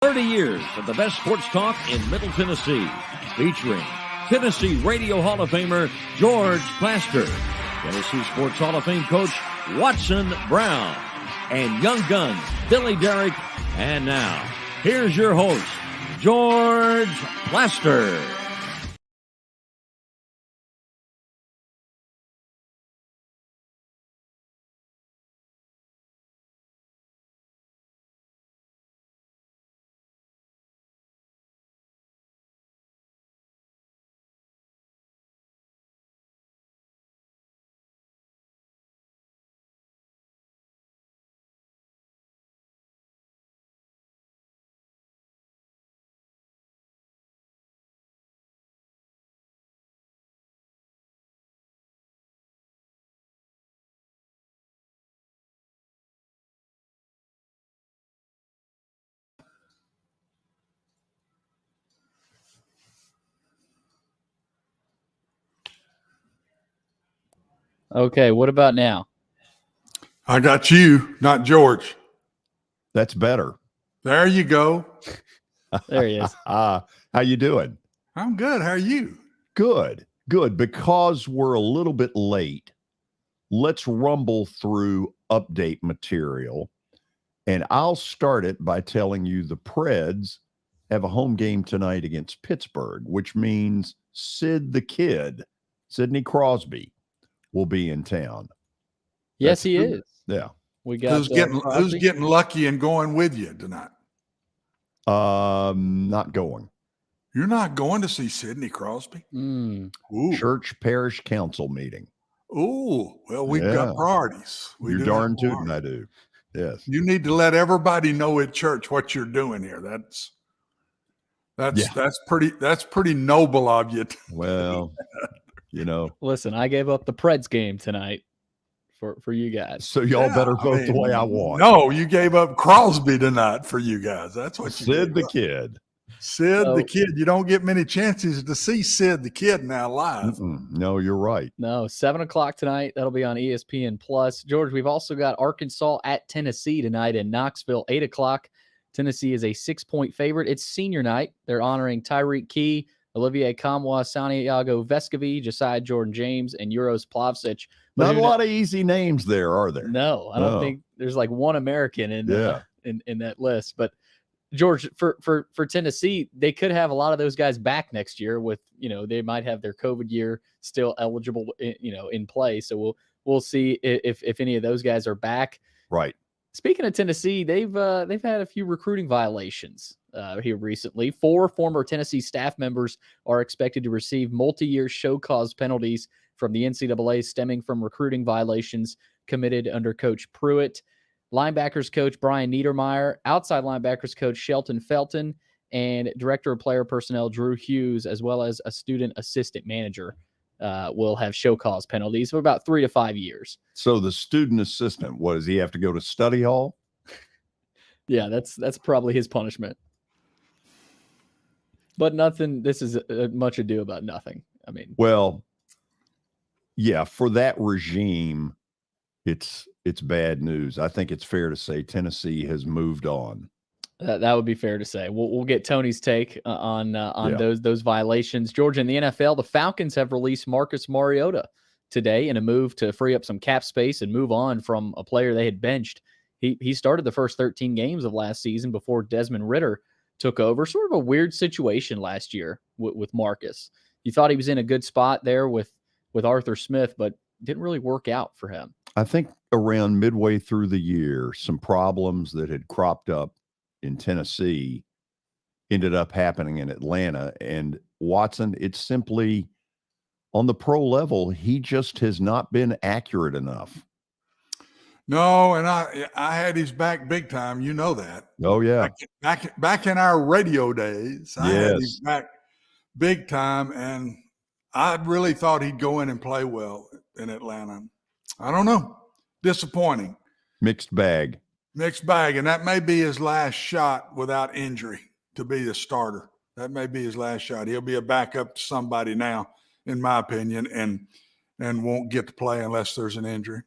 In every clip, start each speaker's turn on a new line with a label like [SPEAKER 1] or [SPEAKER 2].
[SPEAKER 1] 30 years of the best sports talk in Middle Tennessee, featuring Tennessee Radio Hall of Famer George Plaster, Tennessee Sports Hall of Fame coach Watson Brown, and Young Guns Billy Derrick. And now, here's your host, George Plaster.
[SPEAKER 2] Okay, what about now?
[SPEAKER 3] I got you, not George.
[SPEAKER 4] That's better.
[SPEAKER 3] There you go.
[SPEAKER 2] There he is.
[SPEAKER 4] How you doing?
[SPEAKER 3] I'm good. How are you?
[SPEAKER 4] Good. Because we're a little bit late, let's rumble through update material. And I'll start it by telling you the Preds have a home game tonight against Pittsburgh, which means Sidney Crosby, will be in town.
[SPEAKER 2] Yes, he is.
[SPEAKER 4] Yeah.
[SPEAKER 2] We got
[SPEAKER 3] who's getting lucky and going with you tonight?
[SPEAKER 4] Not going.
[SPEAKER 3] You're not going to see Sidney Crosby?
[SPEAKER 2] Mm.
[SPEAKER 4] Church parish council meeting.
[SPEAKER 3] Ooh, well, we've got priorities.
[SPEAKER 4] You're darn tootin' I do. Yes.
[SPEAKER 3] You need to let everybody know at church what you're doing here. That's pretty noble of you.
[SPEAKER 4] Well,
[SPEAKER 2] Listen, I gave up the Preds game tonight for you guys.
[SPEAKER 4] So y'all better vote the way I want.
[SPEAKER 3] No, you gave up Crosby tonight for you guys. That's what you
[SPEAKER 4] Sid the Kid.
[SPEAKER 3] Sid the Kid. You don't get many chances to see Sid the Kid now live.
[SPEAKER 4] No, you're right.
[SPEAKER 2] No, 7:00 tonight. That'll be on ESPN Plus. George, we've also got Arkansas at Tennessee tonight in Knoxville, 8:00. Tennessee is a 6-point favorite. It's senior night. They're honoring Tyreek Key, Olivier Kamwa, Santiago Vescovi, Josiah Jordan James, and Euros Plavsic.
[SPEAKER 4] Not a lot of easy names there, are there?
[SPEAKER 2] No, I don't think there's like one American in that list. But George, for Tennessee, they could have a lot of those guys back next year. With they might have their COVID year still eligible, in play. So we'll see if any of those guys are back.
[SPEAKER 4] Right.
[SPEAKER 2] Speaking of Tennessee, they've had a few recruiting violations here recently. 4 former Tennessee staff members are expected to receive multi-year show cause penalties from the NCAA stemming from recruiting violations committed under Coach Pruitt. Linebackers coach Brian Niedermeyer, outside linebackers coach Shelton Felton, and director of player personnel Drew Hughes, as well as a student assistant manager, will have show cause penalties of about 3 to 5 years.
[SPEAKER 4] So the student assistant, what does he have to go to study hall?
[SPEAKER 2] Yeah, that's probably his punishment. But nothing. This is much ado about nothing. I mean,
[SPEAKER 4] well, yeah, for that regime, it's bad news. I think it's fair to say Tennessee has moved on.
[SPEAKER 2] That would be fair to say. We'll get Tony's take on those violations. Georgia, in the NFL, the Falcons have released Marcus Mariota today in a move to free up some cap space and move on from a player they had benched. He started the first 13 games of last season before Desmond Ridder took over. Sort of a weird situation last year with Marcus. You thought he was in a good spot there with Arthur Smith, but didn't really work out for him.
[SPEAKER 4] I think around midway through the year, some problems that had cropped up in Tennessee ended up happening in Atlanta. And Watson, it's simply on the pro level, he just has not been accurate enough.
[SPEAKER 3] No, and I had his back big time. You know that.
[SPEAKER 4] Oh, yeah.
[SPEAKER 3] Back in our radio days, I had his back big time, and I really thought he'd go in and play well in Atlanta. I don't know. Disappointing.
[SPEAKER 4] Mixed bag.
[SPEAKER 3] And that may be his last shot without injury to be the starter. That may be his last shot. He'll be a backup to somebody now, in my opinion, and won't get to play unless there's an injury.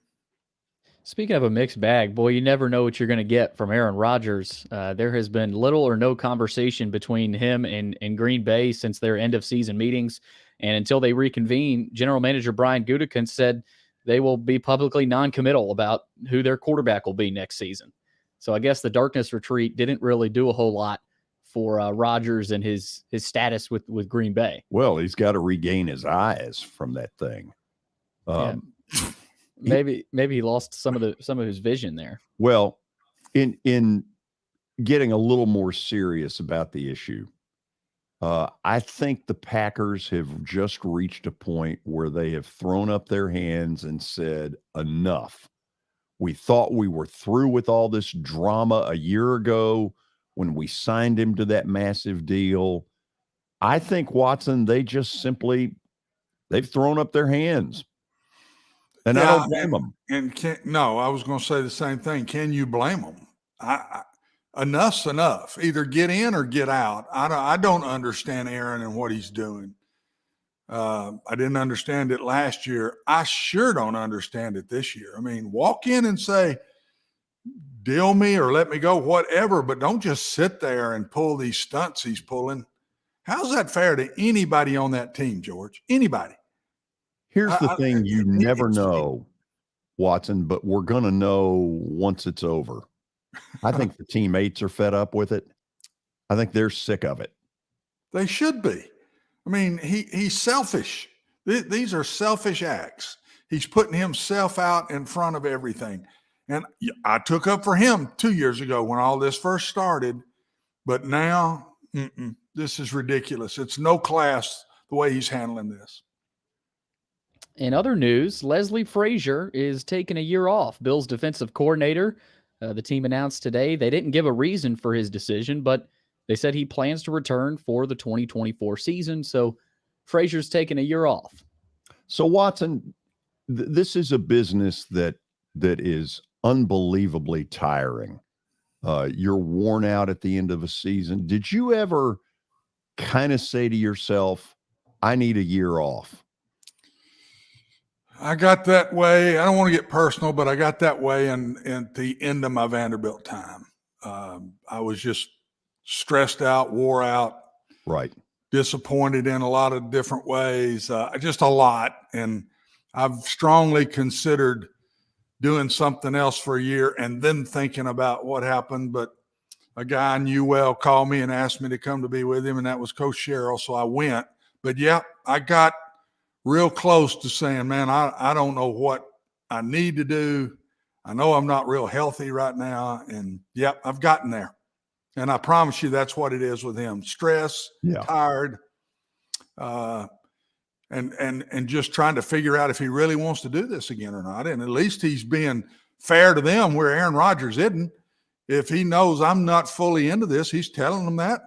[SPEAKER 2] Speaking of a mixed bag, boy, you never know what you're going to get from Aaron Rodgers. There has been little or no conversation between him and Green Bay since their end-of-season meetings. And until they reconvene, General Manager Brian Gutekunst said they will be publicly non-committal about who their quarterback will be next season. So I guess the darkness retreat didn't really do a whole lot for Rodgers and his status with Green Bay.
[SPEAKER 4] Well, he's got to regain his eyes from that thing.
[SPEAKER 2] Maybe he lost some of his vision there.
[SPEAKER 4] Well, in getting a little more serious about the issue, I think the Packers have just reached a point where they have thrown up their hands and said, enough. We thought we were through with all this drama a year ago when we signed him to that massive deal. I think, Watson, they've thrown up their hands. And I don't blame them.
[SPEAKER 3] I was going to say the same thing. Can you blame them? Enough's enough. Either get in or get out. I don't understand Aaron and what he's doing. I didn't understand it last year. I sure don't understand it this year. I mean, walk in and say, deal me or let me go, whatever, but don't just sit there and pull these stunts he's pulling. How's that fair to anybody on that team, George? Anybody?
[SPEAKER 4] Here's the thing you never know, Watson, but we're going to know once it's over. I think the teammates are fed up with it. I think they're sick of it.
[SPEAKER 3] They should be. I mean, he's selfish. These are selfish acts. He's putting himself out in front of everything. And I took up for him 2 years ago when all this first started. But now, this is ridiculous. It's no class the way he's handling this.
[SPEAKER 2] In other news, Leslie Frazier is taking a year off. Bills defensive coordinator. The team announced today they didn't give a reason for his decision, but they said he plans to return for the 2024 season. So Frazier's taking a year off.
[SPEAKER 4] So Watson, this is a business that is unbelievably tiring. You're worn out at the end of a season. Did you ever kind of say to yourself, I need a year off?
[SPEAKER 3] I got that way. I don't want to get personal, but I got that way in the end of my Vanderbilt time. I was just stressed out, wore out,
[SPEAKER 4] right?
[SPEAKER 3] Disappointed in a lot of different ways, just a lot. And I've strongly considered doing something else for a year and then thinking about what happened. But a guy I knew well called me and asked me to come to be with him, and that was Coach Sherrill. So I went. But yeah, I got real close to saying, man, I don't know what I need to do. I know I'm not real healthy right now. And yep, I've gotten there. And I promise you that's what it is with him. Stress, tired, and just trying to figure out if he really wants to do this again or not. And at least he's being fair to them where Aaron Rodgers isn't. If he knows I'm not fully into this, he's telling them that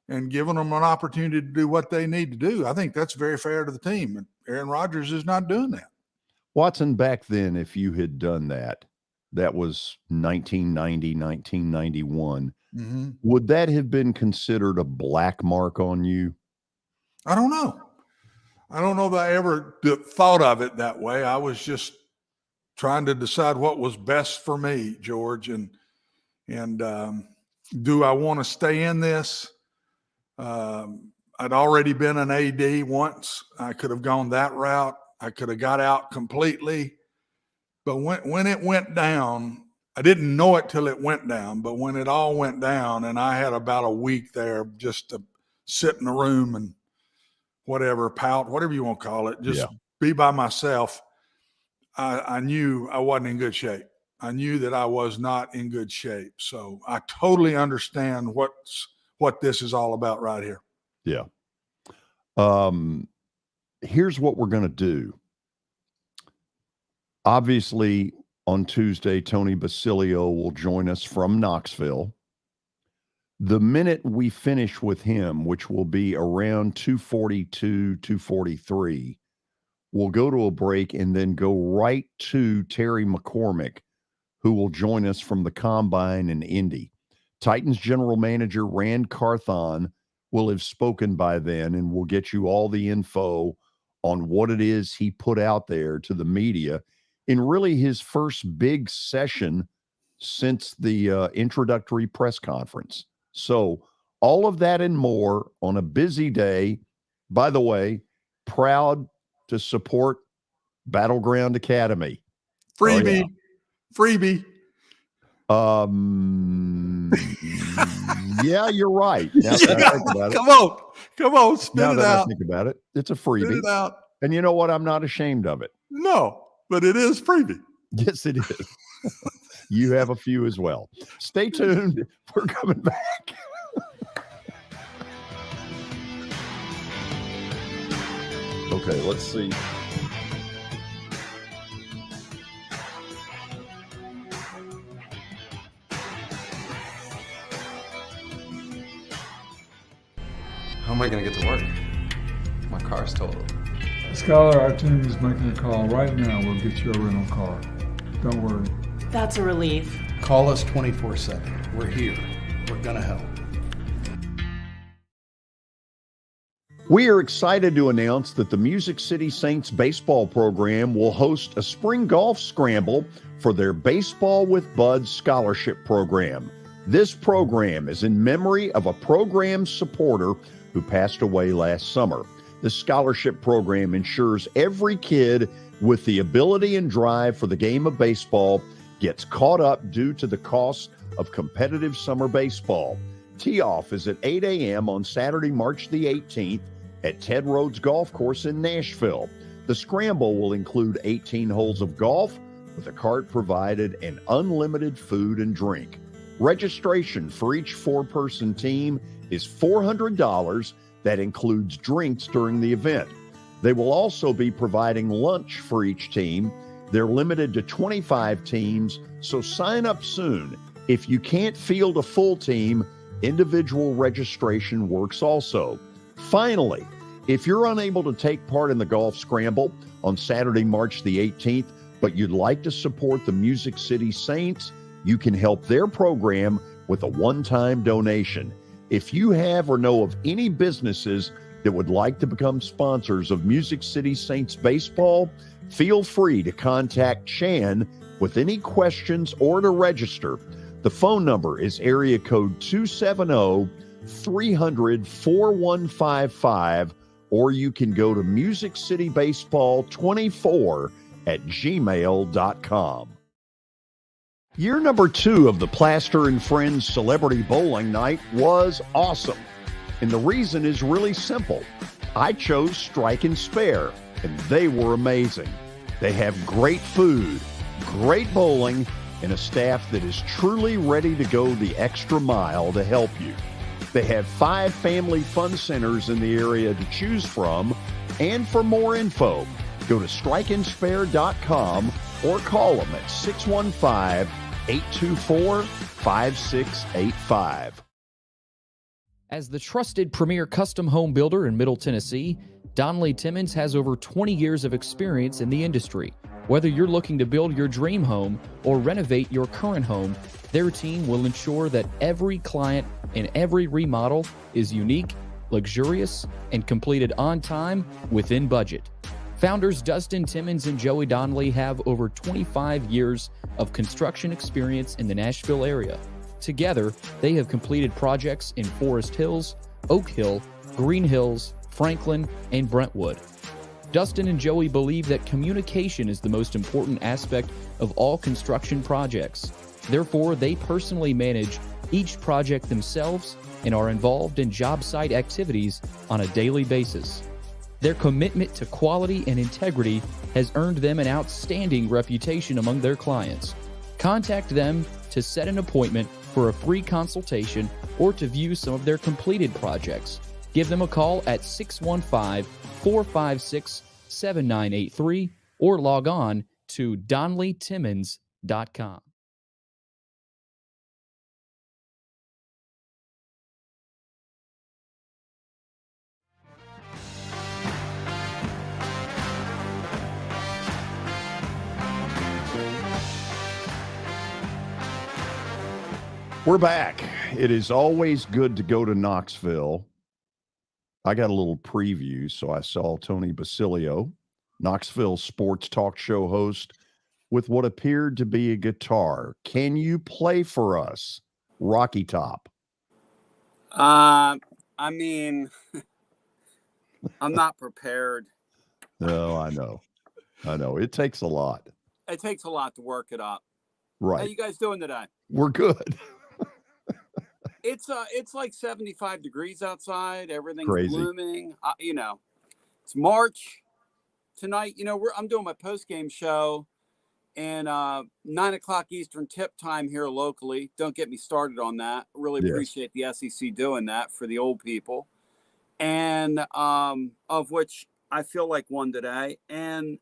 [SPEAKER 3] and giving them an opportunity to do what they need to do. I think that's very fair to the team. And Aaron Rodgers is not doing that.
[SPEAKER 4] Watson, back then, if you had done that, that was 1990, 1991. Mm-hmm. Would that have been considered a black mark on you?
[SPEAKER 3] I don't know. I don't know that I ever thought of it that way. I was just trying to decide what was best for me, George. And do I want to stay in this? I'd already been an AD once. I could have gone that route. I could have got out completely. But when it went down, I didn't know it till it went down. But when it all went down, and I had about a week there just to sit in the room and whatever, pout, whatever you want to call it, just be by myself, I knew I wasn't in good shape. I knew that I was not in good shape. So I totally understand what this is all about right here.
[SPEAKER 4] Yeah. Here's what we're going to do. Obviously, on Tuesday, Tony Basilio will join us from Knoxville. The minute we finish with him, which will be around 2:42, 2:43, we'll go to a break and then go right to Terry McCormick, who will join us from the Combine in Indy. Titans general manager Rand Carthon will have spoken by then, and we'll get you all the info on what it is he put out there to the media in really his first big session since the introductory press conference. So all of that and more on a busy day. By the way, proud to support Battleground Academy.
[SPEAKER 3] Freebie. Freebie.
[SPEAKER 4] Yeah, you're right. Now that I think about it.
[SPEAKER 3] Come on, spit
[SPEAKER 4] now
[SPEAKER 3] it
[SPEAKER 4] that
[SPEAKER 3] out.
[SPEAKER 4] I think about it, it's a freebie.
[SPEAKER 3] Spit it out.
[SPEAKER 4] And you know what? I'm not ashamed of it.
[SPEAKER 3] No, but it is freebie.
[SPEAKER 4] Yes, it is. You have a few as well. Stay tuned. We're coming back. Okay, let's see.
[SPEAKER 5] How am I going to get to work? My car's totaled.
[SPEAKER 6] Skylar, our team is making a call right now. We'll get you a rental car. Don't worry.
[SPEAKER 7] That's a relief.
[SPEAKER 8] Call us 24/7. We're here. We're going to help.
[SPEAKER 4] We are excited to announce that the Music City Saints baseball program will host a spring golf scramble for their Baseball with Buds scholarship program. This program is in memory of a program supporter who passed away last summer. The scholarship program ensures every kid with the ability and drive for the game of baseball gets caught up due to the cost of competitive summer baseball. Tee-off is at 8 a.m. on Saturday, March the 18th at Ted Rhodes Golf Course in Nashville. The scramble will include 18 holes of golf with a cart provided and unlimited food and drink. Registration for each four-person team is $400. That includes drinks during the event. They will also be providing lunch for each team. They're limited to 25 teams, so sign up soon. If you can't field a full team, individual registration works also. Finally, if you're unable to take part in the golf scramble on Saturday, March the 18th, but you'd like to support the Music City Saints, you can help their program with a one-time donation. If you have or know of any businesses that would like to become sponsors of Music City Saints baseball, feel free to contact Chan with any questions or to register. The phone number is area code 270-300-4155, or you can go to musiccitybaseball24@gmail.com. Year number 2 of the Plaster and Friends Celebrity Bowling Night was awesome. And the reason is really simple. I chose Strike and Spare, and they were amazing. They have great food, great bowling, and a staff that is truly ready to go the extra mile to help you. They have 5 family fun centers in the area to choose from. And for more info, go to strikeandspare.com or call them at 615-824-5685.
[SPEAKER 2] As the trusted premier custom home builder in Middle Tennessee, Donnelly Timmons has over 20 years of experience in the industry. Whether you're looking to build your dream home or renovate your current home, their team will ensure that every client and every remodel is unique, luxurious, and completed on time within budget. Founders Dustin Timmons and Joey Donnelly have over 25 years of construction experience in the Nashville area. Together, they have completed projects in Forest Hills, Oak Hill, Green Hills, Franklin, and Brentwood. Dustin and Joey believe that communication is the most important aspect of all construction projects. Therefore, they personally manage each project themselves and are involved in job site activities on a daily basis. Their commitment to quality and integrity has earned them an outstanding reputation among their clients. Contact them to set an appointment for a free consultation or to view some of their completed projects. Give them a call at 615-456-7983 or log on to DonnellyTimmons.com.
[SPEAKER 4] We're back. It is always good to go to Knoxville. I got a little preview, so I saw Tony Basilio, Knoxville sports talk show host, with what appeared to be a guitar. Can you play for us, Rocky Top?
[SPEAKER 7] I mean, I'm not prepared.
[SPEAKER 4] No, I know. It takes a lot.
[SPEAKER 7] It takes a lot to work it up.
[SPEAKER 4] Right.
[SPEAKER 7] How you guys doing today?
[SPEAKER 4] We're good.
[SPEAKER 7] It's like 75 degrees outside. Everything's
[SPEAKER 4] Crazy.
[SPEAKER 7] blooming. It's March tonight. I'm doing my post-game show and 9:00 Eastern tip time here locally. Don't get me started on that. Really appreciate the SEC doing that for the old people, and of which I feel like one today. And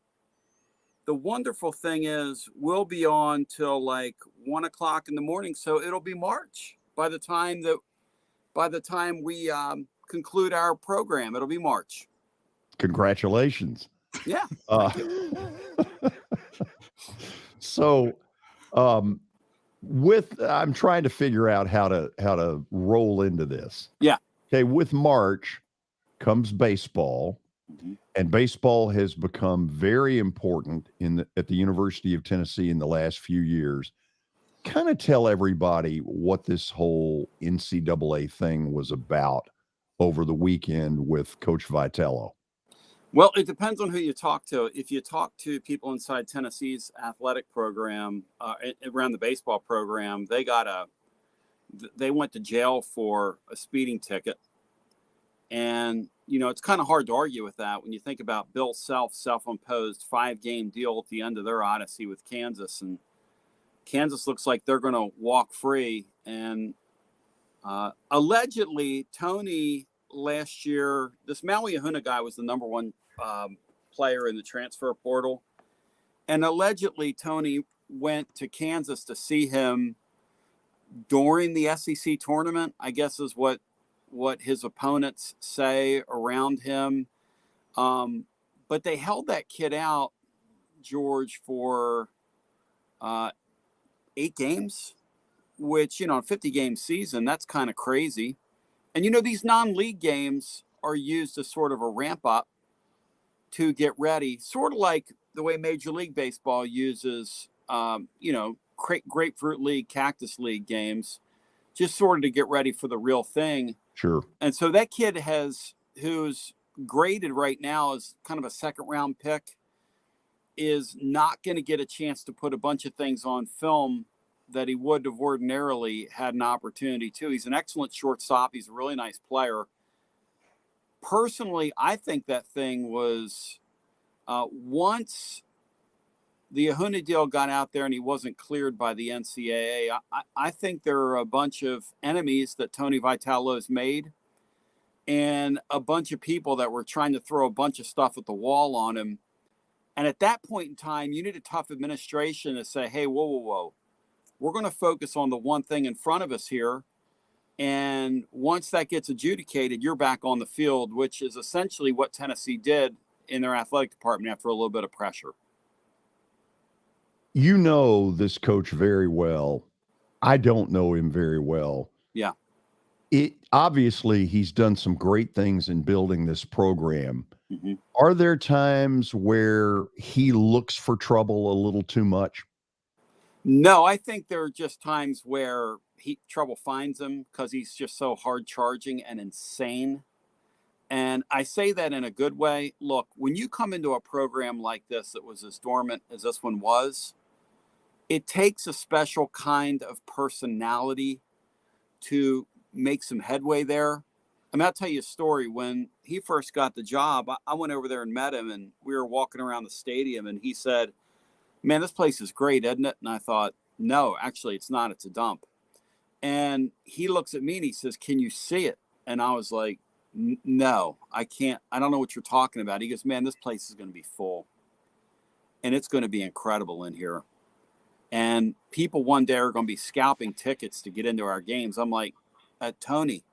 [SPEAKER 7] the wonderful thing is we'll be on till like 1:00 in the morning. So it'll be March by the time we conclude our program. It'll be March.
[SPEAKER 4] Congratulations.
[SPEAKER 7] Yeah.
[SPEAKER 4] So I'm trying to figure out how to roll into this.
[SPEAKER 7] Yeah.
[SPEAKER 4] Okay. With March comes baseball.
[SPEAKER 7] Mm-hmm.
[SPEAKER 4] And baseball has become very important at the University of Tennessee in the last few years. Kind of tell everybody what this whole NCAA thing was about over the weekend with Coach Vitello.
[SPEAKER 7] Well, it depends on who you talk to. If you talk to people inside Tennessee's athletic program, around the baseball program, they went to jail for a speeding ticket. And, it's kind of hard to argue with that when you think about Bill Self's self-imposed 5-game deal at the end of their odyssey with Kansas. And Kansas looks like they're going to walk free. And allegedly, Tony last year, this Maui Ahuna guy was the number one player in the transfer portal. And allegedly, Tony went to Kansas to see him during the SEC tournament, I guess is what his opponents say around him. But they held that kid out, George, for 8 games, which, a 50-game season, that's kind of crazy. And, these non-league games are used as sort of a ramp up to get ready, sort of like the way Major League Baseball uses, Grapefruit League, Cactus League games, just sort of to get ready for the real thing.
[SPEAKER 4] Sure.
[SPEAKER 7] And so that kid who's graded right now as kind of a second-round pick, is not going to get a chance to put a bunch of things on film that he would have ordinarily had an opportunity to. He's an excellent shortstop. He's a really nice player. Personally, I think that thing was once the Ahuna deal got out there and he wasn't cleared by the NCAA, I think there are a bunch of enemies that Tony Vitello's made and a bunch of people that were trying to throw a bunch of stuff at the wall on him. And at that point in time, you need a tough administration to say, hey, whoa. We're going to focus on the one thing in front of us here. And once that gets adjudicated, you're back on the field, which is essentially what Tennessee did in their athletic department after a little bit of pressure.
[SPEAKER 4] You know this coach very well. I don't know him very well.
[SPEAKER 7] Yeah.
[SPEAKER 4] Obviously, he's done some great things in building this program.
[SPEAKER 7] Mm-hmm.
[SPEAKER 4] Are there times where he looks for trouble a little too much?
[SPEAKER 7] No, I think there are just times where trouble finds him because he's just so hard charging and insane. And I say that in a good way. Look, when you come into a program like this that was as dormant as this one was, it takes a special kind of personality to make some headway there. I mean, I'll tell you a story. When he first got the job, I went over there and met him, and we were walking around the stadium, and he said, man, this place is great, isn't it? And I thought, no, actually, it's not. It's a dump. And he looks at me and he says, can you see it? And I was like, no, I can't. I don't know what you're talking about. He goes, man, this place is going to be full. And it's going to be incredible in here. And people one day are going to be scalping tickets to get into our games. I'm like, Tony,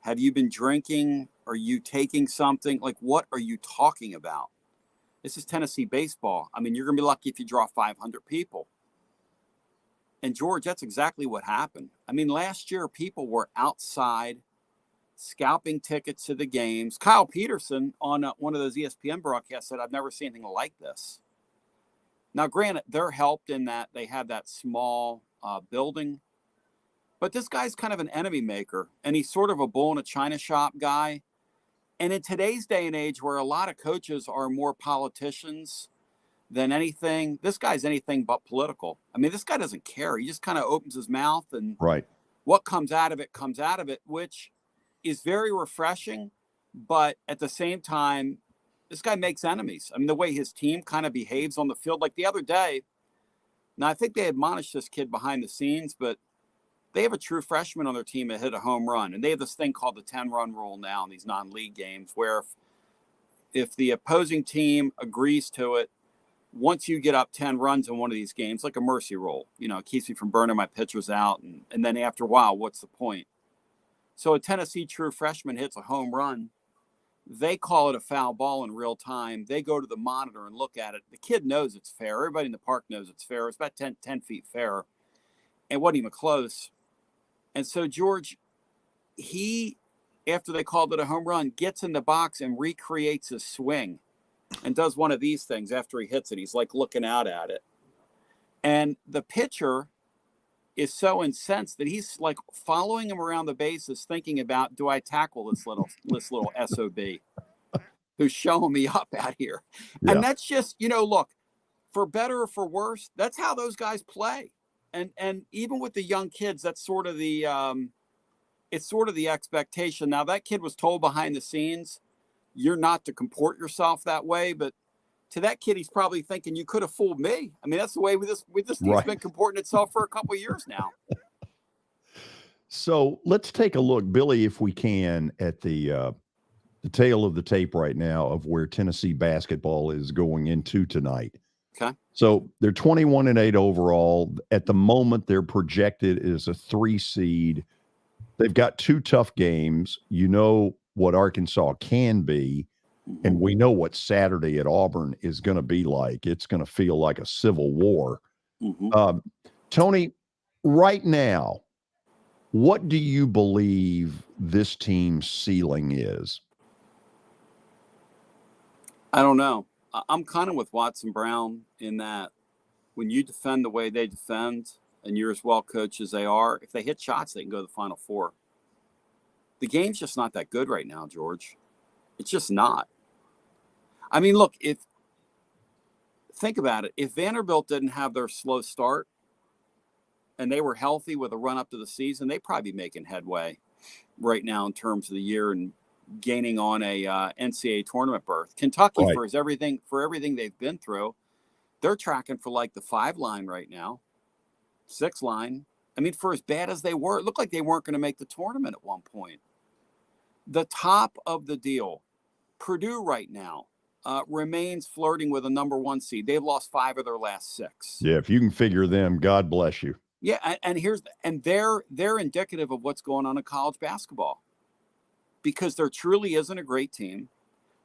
[SPEAKER 7] have you been drinking? Are you taking something? Like, what are you talking about? This is Tennessee baseball. I mean, you're going to be lucky if you draw 500 people. And George, that's exactly what happened. I mean, last year, people were outside scalping tickets to the games. Kyle Peterson on one of those ESPN broadcasts said, I've never seen anything like this. Now, granted, they're helped in that they have that small building, but this guy's kind of an enemy maker, and he's sort of a bull in a china shop guy. And in today's day and age, where a lot of coaches are more politicians than anything, this guy's anything but political. I mean, this guy doesn't care. He just kind of opens his mouth, and
[SPEAKER 4] right.
[SPEAKER 7] What comes out of it, which is very refreshing. But at the same time, this guy makes enemies. I mean, the way his team kind of behaves on the field, like the other day. Now, I think they admonished this kid behind the scenes, but they have a true freshman on their team that hit a home run. And they have this thing called the 10-run rule now in these non-league games, where if the opposing team agrees to it, once you get up 10 runs in one of these games, like a mercy rule, it keeps me from burning my pitchers out. And then after a while, what's the point? So a Tennessee true freshman hits a home run. They call it a foul ball in real time. They go to the monitor and look at it. The kid knows it's fair. Everybody in the park knows it's fair. It's about 10 feet fair. It wasn't even close. And so George, he, after they called it a home run, gets in the box and recreates his swing and does one of these things after he hits it. He's like looking out at it. And the pitcher is so incensed that he's like following him around the bases, thinking about, do I tackle this little SOB who's showing me up out here? Yeah. And that's just, look, for better or for worse, that's how those guys play. And even with the young kids, that's sort of the it's sort of the expectation. Now, that kid was told behind the scenes, you're not to comport yourself that way, but to that kid, he's probably thinking, you could have fooled me. I mean, that's the way this team's been comporting itself for a couple of years now.
[SPEAKER 4] So let's take a look, Billy, if we can, at the tail of the tape right now of where Tennessee basketball is going into tonight.
[SPEAKER 7] Okay.
[SPEAKER 4] So they're 21-8 overall. At the moment, they're projected as a 3 seed. They've got 2 tough games. You know what Arkansas can be. And we know what Saturday at Auburn is going to be like. It's going to feel like a civil war. Mm-hmm. Tony, right now, what do you believe this team's ceiling is?
[SPEAKER 7] I don't know. I'm kind of with Watson Brown in that when you defend the way they defend and you're as well coached as they are, if they hit shots, they can go to the Final Four. The game's just not that good right now, George. It's just not. I mean, look, think about it. If Vanderbilt didn't have their slow start and they were healthy with a run up to the season, they'd probably be making headway right now in terms of the year and gaining on a NCAA tournament berth. Kentucky, right, for everything they've been through, they're tracking for like the 5 line right now, 6 line. I mean, for as bad as they were, it looked like they weren't going to make the tournament at one point. The top of the deal, Purdue right now, remains flirting with a number 1 seed. They've lost 5 of their last 6.
[SPEAKER 4] Yeah, if you can figure them, God bless you.
[SPEAKER 7] Yeah, and they're indicative of what's going on in college basketball, because there truly isn't a great team.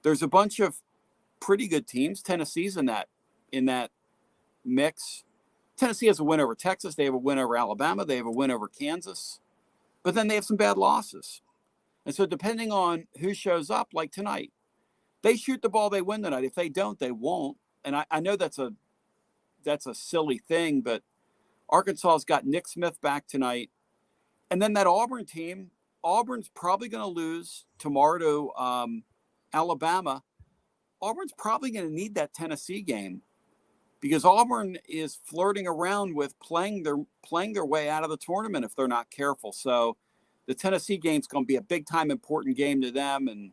[SPEAKER 7] There's a bunch of pretty good teams. Tennessee's in that mix. Tennessee has a win over Texas. They have a win over Alabama. They have a win over Kansas. But then they have some bad losses. And so depending on who shows up, like tonight, they shoot the ball, they win tonight. If they don't, they won't. And I know that's a silly thing, but Arkansas's got Nick Smith back tonight. And then that Auburn team, Auburn's probably going to lose tomorrow to Alabama. Auburn's probably going to need that Tennessee game because Auburn is flirting around with playing their way out of the tournament if they're not careful. So the Tennessee game's going to be a big-time important game to them. And,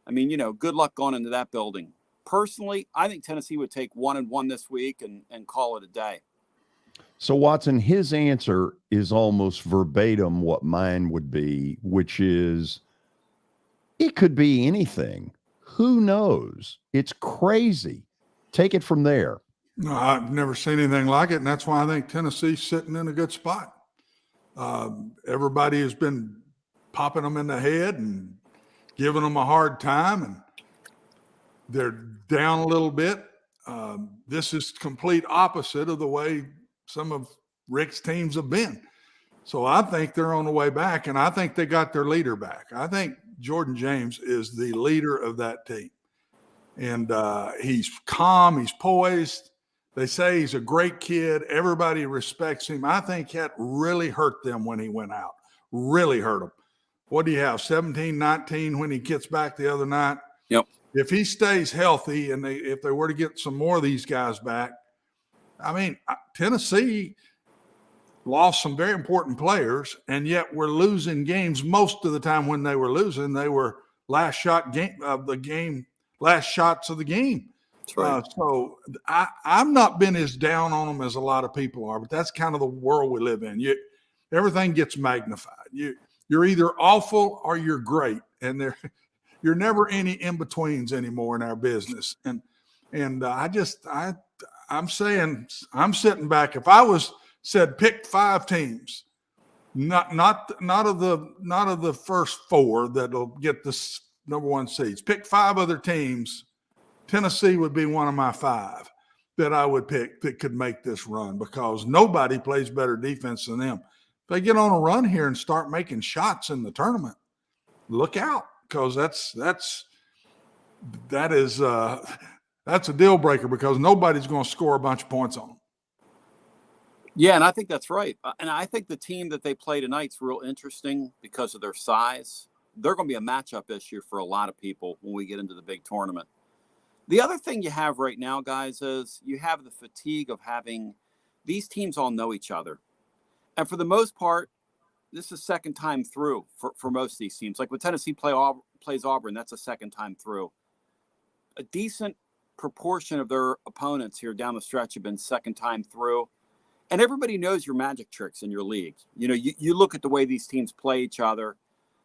[SPEAKER 7] I mean, good luck going into that building. Personally, I think Tennessee would take 1-1 this week and call it a day.
[SPEAKER 4] So, Watson, his answer is almost verbatim what mine would be, which is it could be anything. Who knows? It's crazy. Take it from there.
[SPEAKER 3] No, I've never seen anything like it, and that's why I think Tennessee's sitting in a good spot. Everybody has been popping them in the head and giving them a hard time, and they're down a little bit. This is complete opposite of the way some of Rick's teams have been. So I think they're on the way back, and I think they got their leader back. I think Jordan James is the leader of that team. And he's calm, he's poised. They say he's a great kid. Everybody respects him. I think that really hurt them when he went out. Really hurt them. What do you have, 17, 19 when he gets back the other night?
[SPEAKER 7] Yep.
[SPEAKER 3] If he stays healthy and if they were to get some more of these guys back, I mean, Tennessee lost some very important players, and yet we're losing games. Most of the time when they were losing, they were last shots of the game.
[SPEAKER 7] That's right.
[SPEAKER 3] So I've not been as down on them as a lot of people are, but that's kind of the world we live in. Everything gets magnified. You're either awful or you're great, and you're never any in-betweens anymore in our business. And I'm saying, I'm sitting back. If I was said pick 5 teams, not of the first 4 that'll get this number 1 seeds, pick 5 other teams. Tennessee would be one of my 5 that I would pick that could make this run, because nobody plays better defense than them. If they get on a run here and start making shots in the tournament, look out, because that's a deal breaker, because nobody's going to score a bunch of points on them.
[SPEAKER 7] Yeah, and I think that's right. And I think the team that they play tonight's real interesting because of their size. They're going to be a matchup issue for a lot of people when we get into the big tournament. The other thing you have right now, guys, is you have the fatigue of having these teams all know each other. And for the most part, this is second time through for most of these teams. Like when Tennessee plays Auburn, that's a second time through. A decent proportion of their opponents here down the stretch have been second time through. And everybody knows your magic tricks in your league. You know, you look at the way these teams play each other.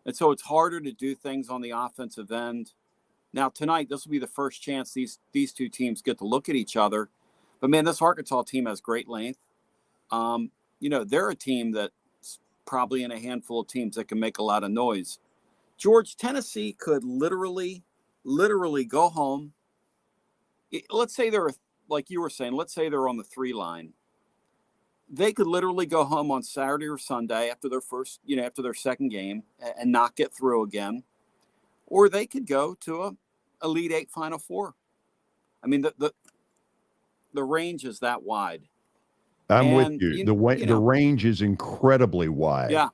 [SPEAKER 7] And so it's harder to do things on the offensive end. Now, tonight, this will be the first chance these 2 teams get to look at each other. But, man, this Arkansas team has great length. You know, they're a team that's probably in a handful of teams that can make a lot of noise. George, Tennessee could literally go home. Let's say they're, like you were saying, let's say they're on the 3 line. They could literally go home on Saturday or Sunday after their second game and not get through again. Or they could go to a Elite 8 Final Four. I mean, the range is that wide.
[SPEAKER 4] I'm with you. The range is incredibly wide.
[SPEAKER 7] Yeah.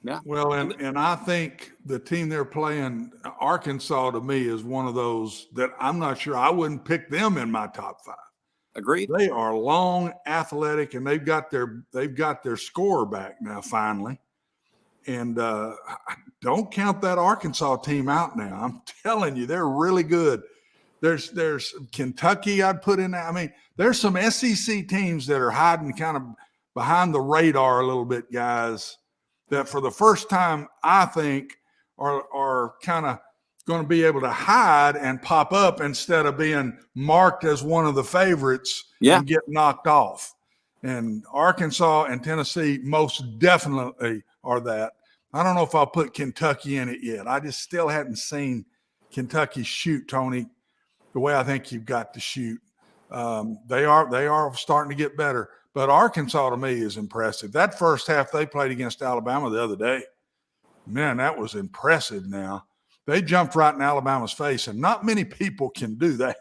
[SPEAKER 7] Yeah.
[SPEAKER 3] Well, and I think the team they're playing, Arkansas, to me, is one of those that I'm not sure. I wouldn't pick them in my top 5.
[SPEAKER 7] Agreed.
[SPEAKER 3] They are long, athletic, and they've got their scorer back now finally. And don't count that Arkansas team out now. I'm telling you, they're really good. There's Kentucky I'd put in there. I mean, there's some SEC teams that are hiding kind of behind the radar a little bit, guys, that for the first time I think are kind of going to be able to hide and pop up instead of being marked as one of the favorites and get knocked off. And Arkansas and Tennessee most definitely are that. I don't know if I'll put Kentucky in it yet. I just still hadn't seen Kentucky shoot, Tony, the way I think you've got to shoot. They are starting to get better. But Arkansas, to me, is impressive. That first half they played against Alabama the other day, man, that was impressive now. They jumped right in Alabama's face, and not many people can do that.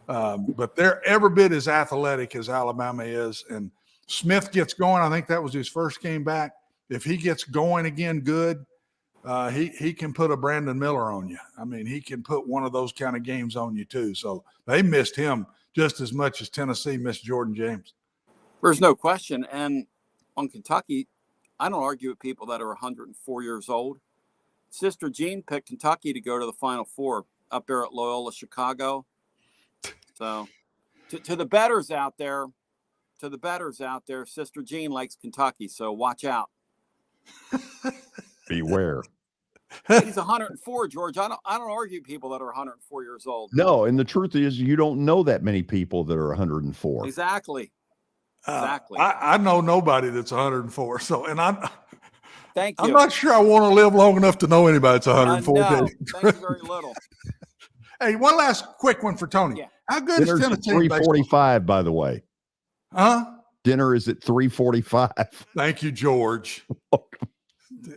[SPEAKER 3] But they're every bit as athletic as Alabama is. And Smith gets going. I think that was his first game back. If he gets going again good, he can put a Brandon Miller on you. I mean, he can put one of those kind of games on you too. So they missed him just as much as Tennessee missed Jordan James.
[SPEAKER 7] There's no question. And on Kentucky, I don't argue with people that are 104 years old. Sister Jean picked Kentucky to go to the Final Four up there at Loyola Chicago. So to the bettors out there, Sister Jean likes Kentucky. So watch out.
[SPEAKER 4] Beware.
[SPEAKER 7] He's 104, George. I don't argue people that are 104 years old.
[SPEAKER 4] No, and the truth is, you don't know that many people that are 104.
[SPEAKER 7] Exactly.
[SPEAKER 3] I know nobody that's 104. So, and
[SPEAKER 7] thank you.
[SPEAKER 3] I'm not sure I want to live long enough to know anybody that's 104.
[SPEAKER 7] No, thanks very little.
[SPEAKER 3] Hey, one last quick one for Tony.
[SPEAKER 7] Yeah.
[SPEAKER 3] How good
[SPEAKER 4] Dinner's
[SPEAKER 3] is
[SPEAKER 4] at
[SPEAKER 3] Tennessee?
[SPEAKER 4] 3:45, by the way.
[SPEAKER 3] Huh?
[SPEAKER 4] Dinner is at 3:45.
[SPEAKER 3] Thank you, George.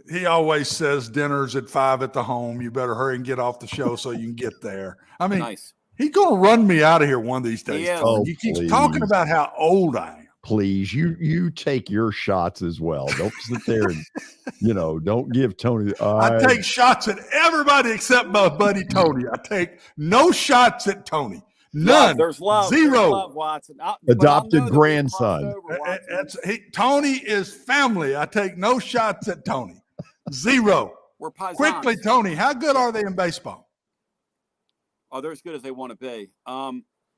[SPEAKER 3] He always says dinner's at 5 at the home. You better hurry and get off the show so you can get there. I mean,
[SPEAKER 7] nice.
[SPEAKER 3] He's going to run me out of here one of these days.
[SPEAKER 7] Yes.
[SPEAKER 3] Tony. You keep talking about how old I am.
[SPEAKER 4] Please, you take your shots as well. Don't sit there and, don't give Tony.
[SPEAKER 3] I take shots at everybody except my buddy Tony. I take no shots at Tony. None.
[SPEAKER 7] There's love.
[SPEAKER 3] Zero.
[SPEAKER 7] There's love, Watson.
[SPEAKER 4] Adopted grandson.
[SPEAKER 3] Tony is family. I take no shots at Tony. Zero.
[SPEAKER 7] We're paisans.
[SPEAKER 3] Quickly, Tony, how good are they in baseball?
[SPEAKER 7] Oh, they're as good as they want to be.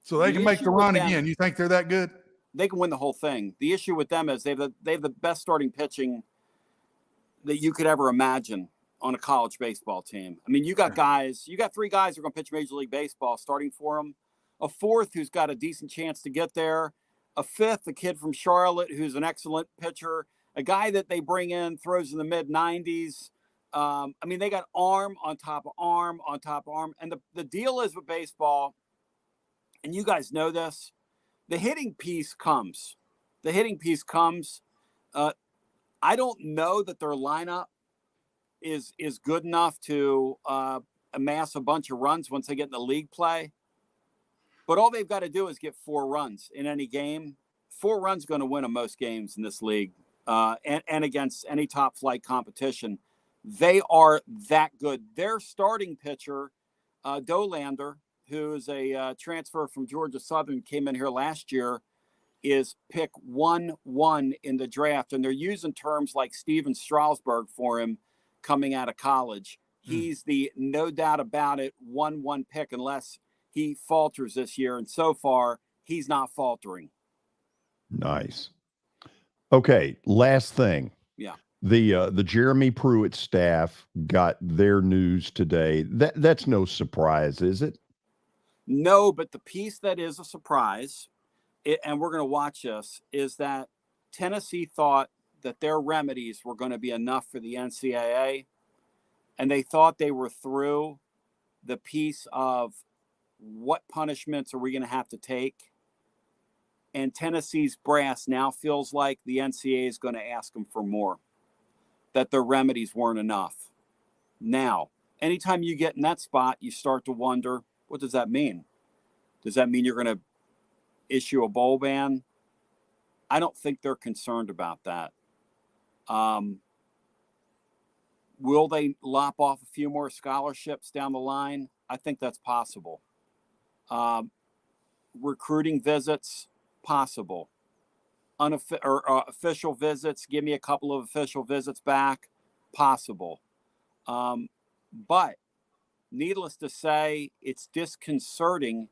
[SPEAKER 3] So they can make the run again. You think they're that good?
[SPEAKER 7] They can win the whole thing. The issue with them is they have the best starting pitching that you could ever imagine on a college baseball team. I mean, you got 3 guys who are going to pitch Major League Baseball starting for them, a 4th who's got a decent chance to get there, a 5th, a kid from Charlotte who's an excellent pitcher, a guy that they bring in throws in the mid-90s. I mean, they got arm on top of arm on top of arm. And the deal is with baseball, and you guys know this, the hitting piece comes. I don't know that their lineup is good enough to amass a bunch of runs once they get in the league play. But all they've got to do is get 4 runs in any game. 4 runs going to win them most games in this league, and against any top flight competition. They are that good. Their starting pitcher, Dolander, who is a transfer from Georgia Southern, came in here last year, is pick 1-1 in the draft. And they're using terms like Steven Strasburg for him coming out of college. He's the, no doubt about it, 1-1 pick unless he falters this year. And so far, he's not faltering.
[SPEAKER 4] Nice. Okay, last thing.
[SPEAKER 7] Yeah.
[SPEAKER 4] The Jeremy Pruitt staff got their news today. That's no surprise, is it?
[SPEAKER 7] No, but the piece that is a surprise, and we're going to watch this, is that Tennessee thought that their remedies were going to be enough for the NCAA, and they thought they were through the piece of what punishments are we going to have to take. And Tennessee's brass now feels like the NCAA is going to ask them for more, that their remedies weren't enough. Now, anytime you get in that spot, you start to wonder, what does that mean? Does that mean you're going to issue a bowl ban? I don't think they're concerned about that. Will they lop off a few more scholarships down the line? I think that's possible. Recruiting visits, possible. Official visits, give me a couple of official visits back, possible. But needless to say, it's disconcerting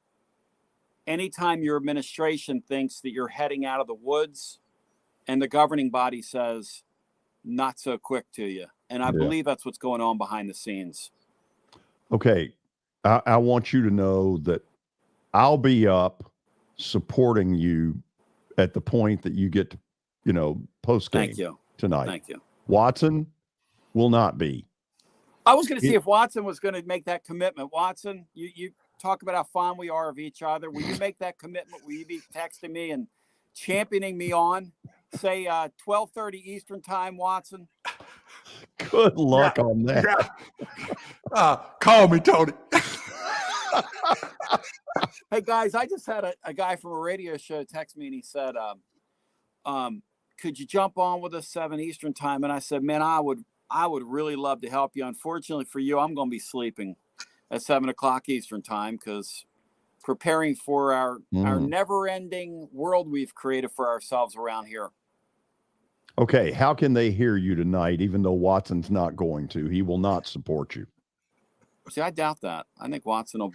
[SPEAKER 7] anytime your administration thinks that you're heading out of the woods and the governing body says, not so quick to you. And I believe that's what's going on behind the scenes.
[SPEAKER 4] Okay. I want you to know that I'll be up supporting you at the point that you get to, post game tonight.
[SPEAKER 7] Thank you.
[SPEAKER 4] Watson will not be.
[SPEAKER 7] I was going to see if Watson was going to make that commitment. Watson, you talk about how fond we are of each other. Will you make that commitment? Will you be texting me and championing me on, say, 12:30 Eastern time, Watson?
[SPEAKER 4] Good luck on that.
[SPEAKER 3] Yeah. Call me, Tony.
[SPEAKER 7] Hey, guys, I just had a guy from a radio show text me, and he said, could you jump on with us 7 Eastern time? And I said, man, I would really love to help you. Unfortunately for you, I'm going to be sleeping at 7 o'clock Eastern time because preparing for our never-ending world we've created for ourselves around here.
[SPEAKER 4] Okay, how can they hear you tonight, even though Watson's not going to? He will not support you.
[SPEAKER 7] See, I doubt that. I think Watson he'll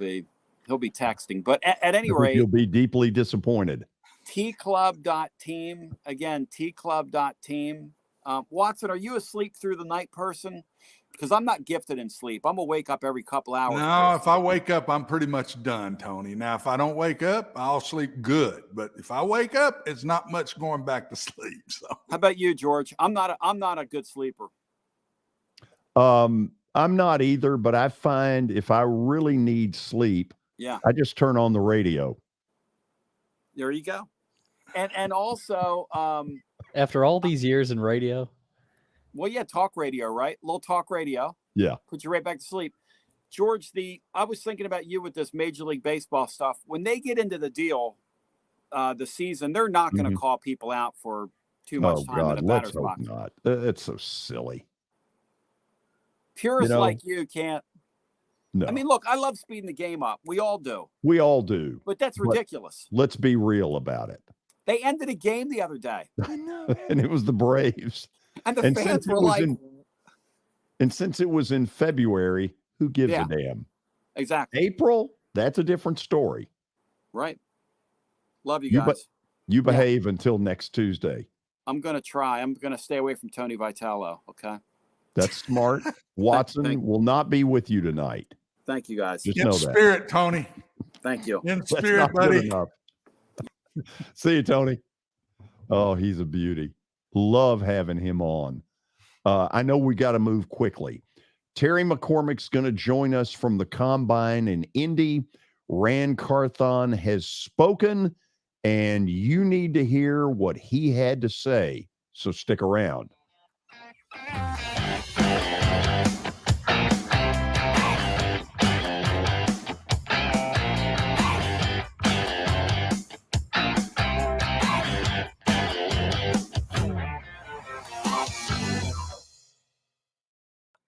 [SPEAKER 7] be texting. But at any rate,
[SPEAKER 4] he'll be deeply disappointed.
[SPEAKER 7] tclub.team. Again, tclub.team. Watson, are you a sleep through the night person? Because I'm not gifted in sleep. I'm going to wake up every couple hours.
[SPEAKER 3] No, if I wake up, I'm pretty much done, Tony. Now, if I don't wake up, I'll sleep good. But if I wake up, it's not much going back to sleep. So,
[SPEAKER 7] how about you, George? I'm not a good sleeper.
[SPEAKER 4] I'm not either, but I find if I really need sleep, I just turn on the radio.
[SPEAKER 7] There you go. And also,
[SPEAKER 2] after all these years in radio.
[SPEAKER 7] Well, yeah, talk radio, right? A little talk radio.
[SPEAKER 4] Yeah.
[SPEAKER 7] Put you right back to sleep. George, I was thinking about you with this Major League Baseball stuff. When they get into the deal, the season, they're not going to call people out for too much time in the batter's box.
[SPEAKER 4] Not. It's so silly.
[SPEAKER 7] Purists like you can't.
[SPEAKER 4] No.
[SPEAKER 7] I mean, look, I love speeding the game up. We all do.
[SPEAKER 4] But
[SPEAKER 7] that's ridiculous.
[SPEAKER 4] Let's be real about it.
[SPEAKER 7] They ended a game the other day.
[SPEAKER 4] I know. And it was the Braves.
[SPEAKER 7] And the fans were like.
[SPEAKER 4] And since it was in February, who gives a damn?
[SPEAKER 7] Exactly.
[SPEAKER 4] April, that's a different story.
[SPEAKER 7] Right. Love you guys.
[SPEAKER 4] You behave until next Tuesday.
[SPEAKER 7] I'm going to try. I'm going to stay away from Tony Vitello. Okay.
[SPEAKER 4] That's smart. Watson will not be with you tonight.
[SPEAKER 7] Thank you, guys.
[SPEAKER 3] Just in spirit, Tony.
[SPEAKER 7] Thank you.
[SPEAKER 3] In spirit, buddy.
[SPEAKER 4] See you, Tony. Oh, he's a beauty. Love having him on. I know we got to move quickly. Terry McCormick's going to join us from the Combine in Indy. Ran Carthon has spoken, and you need to hear what he had to say. So stick around.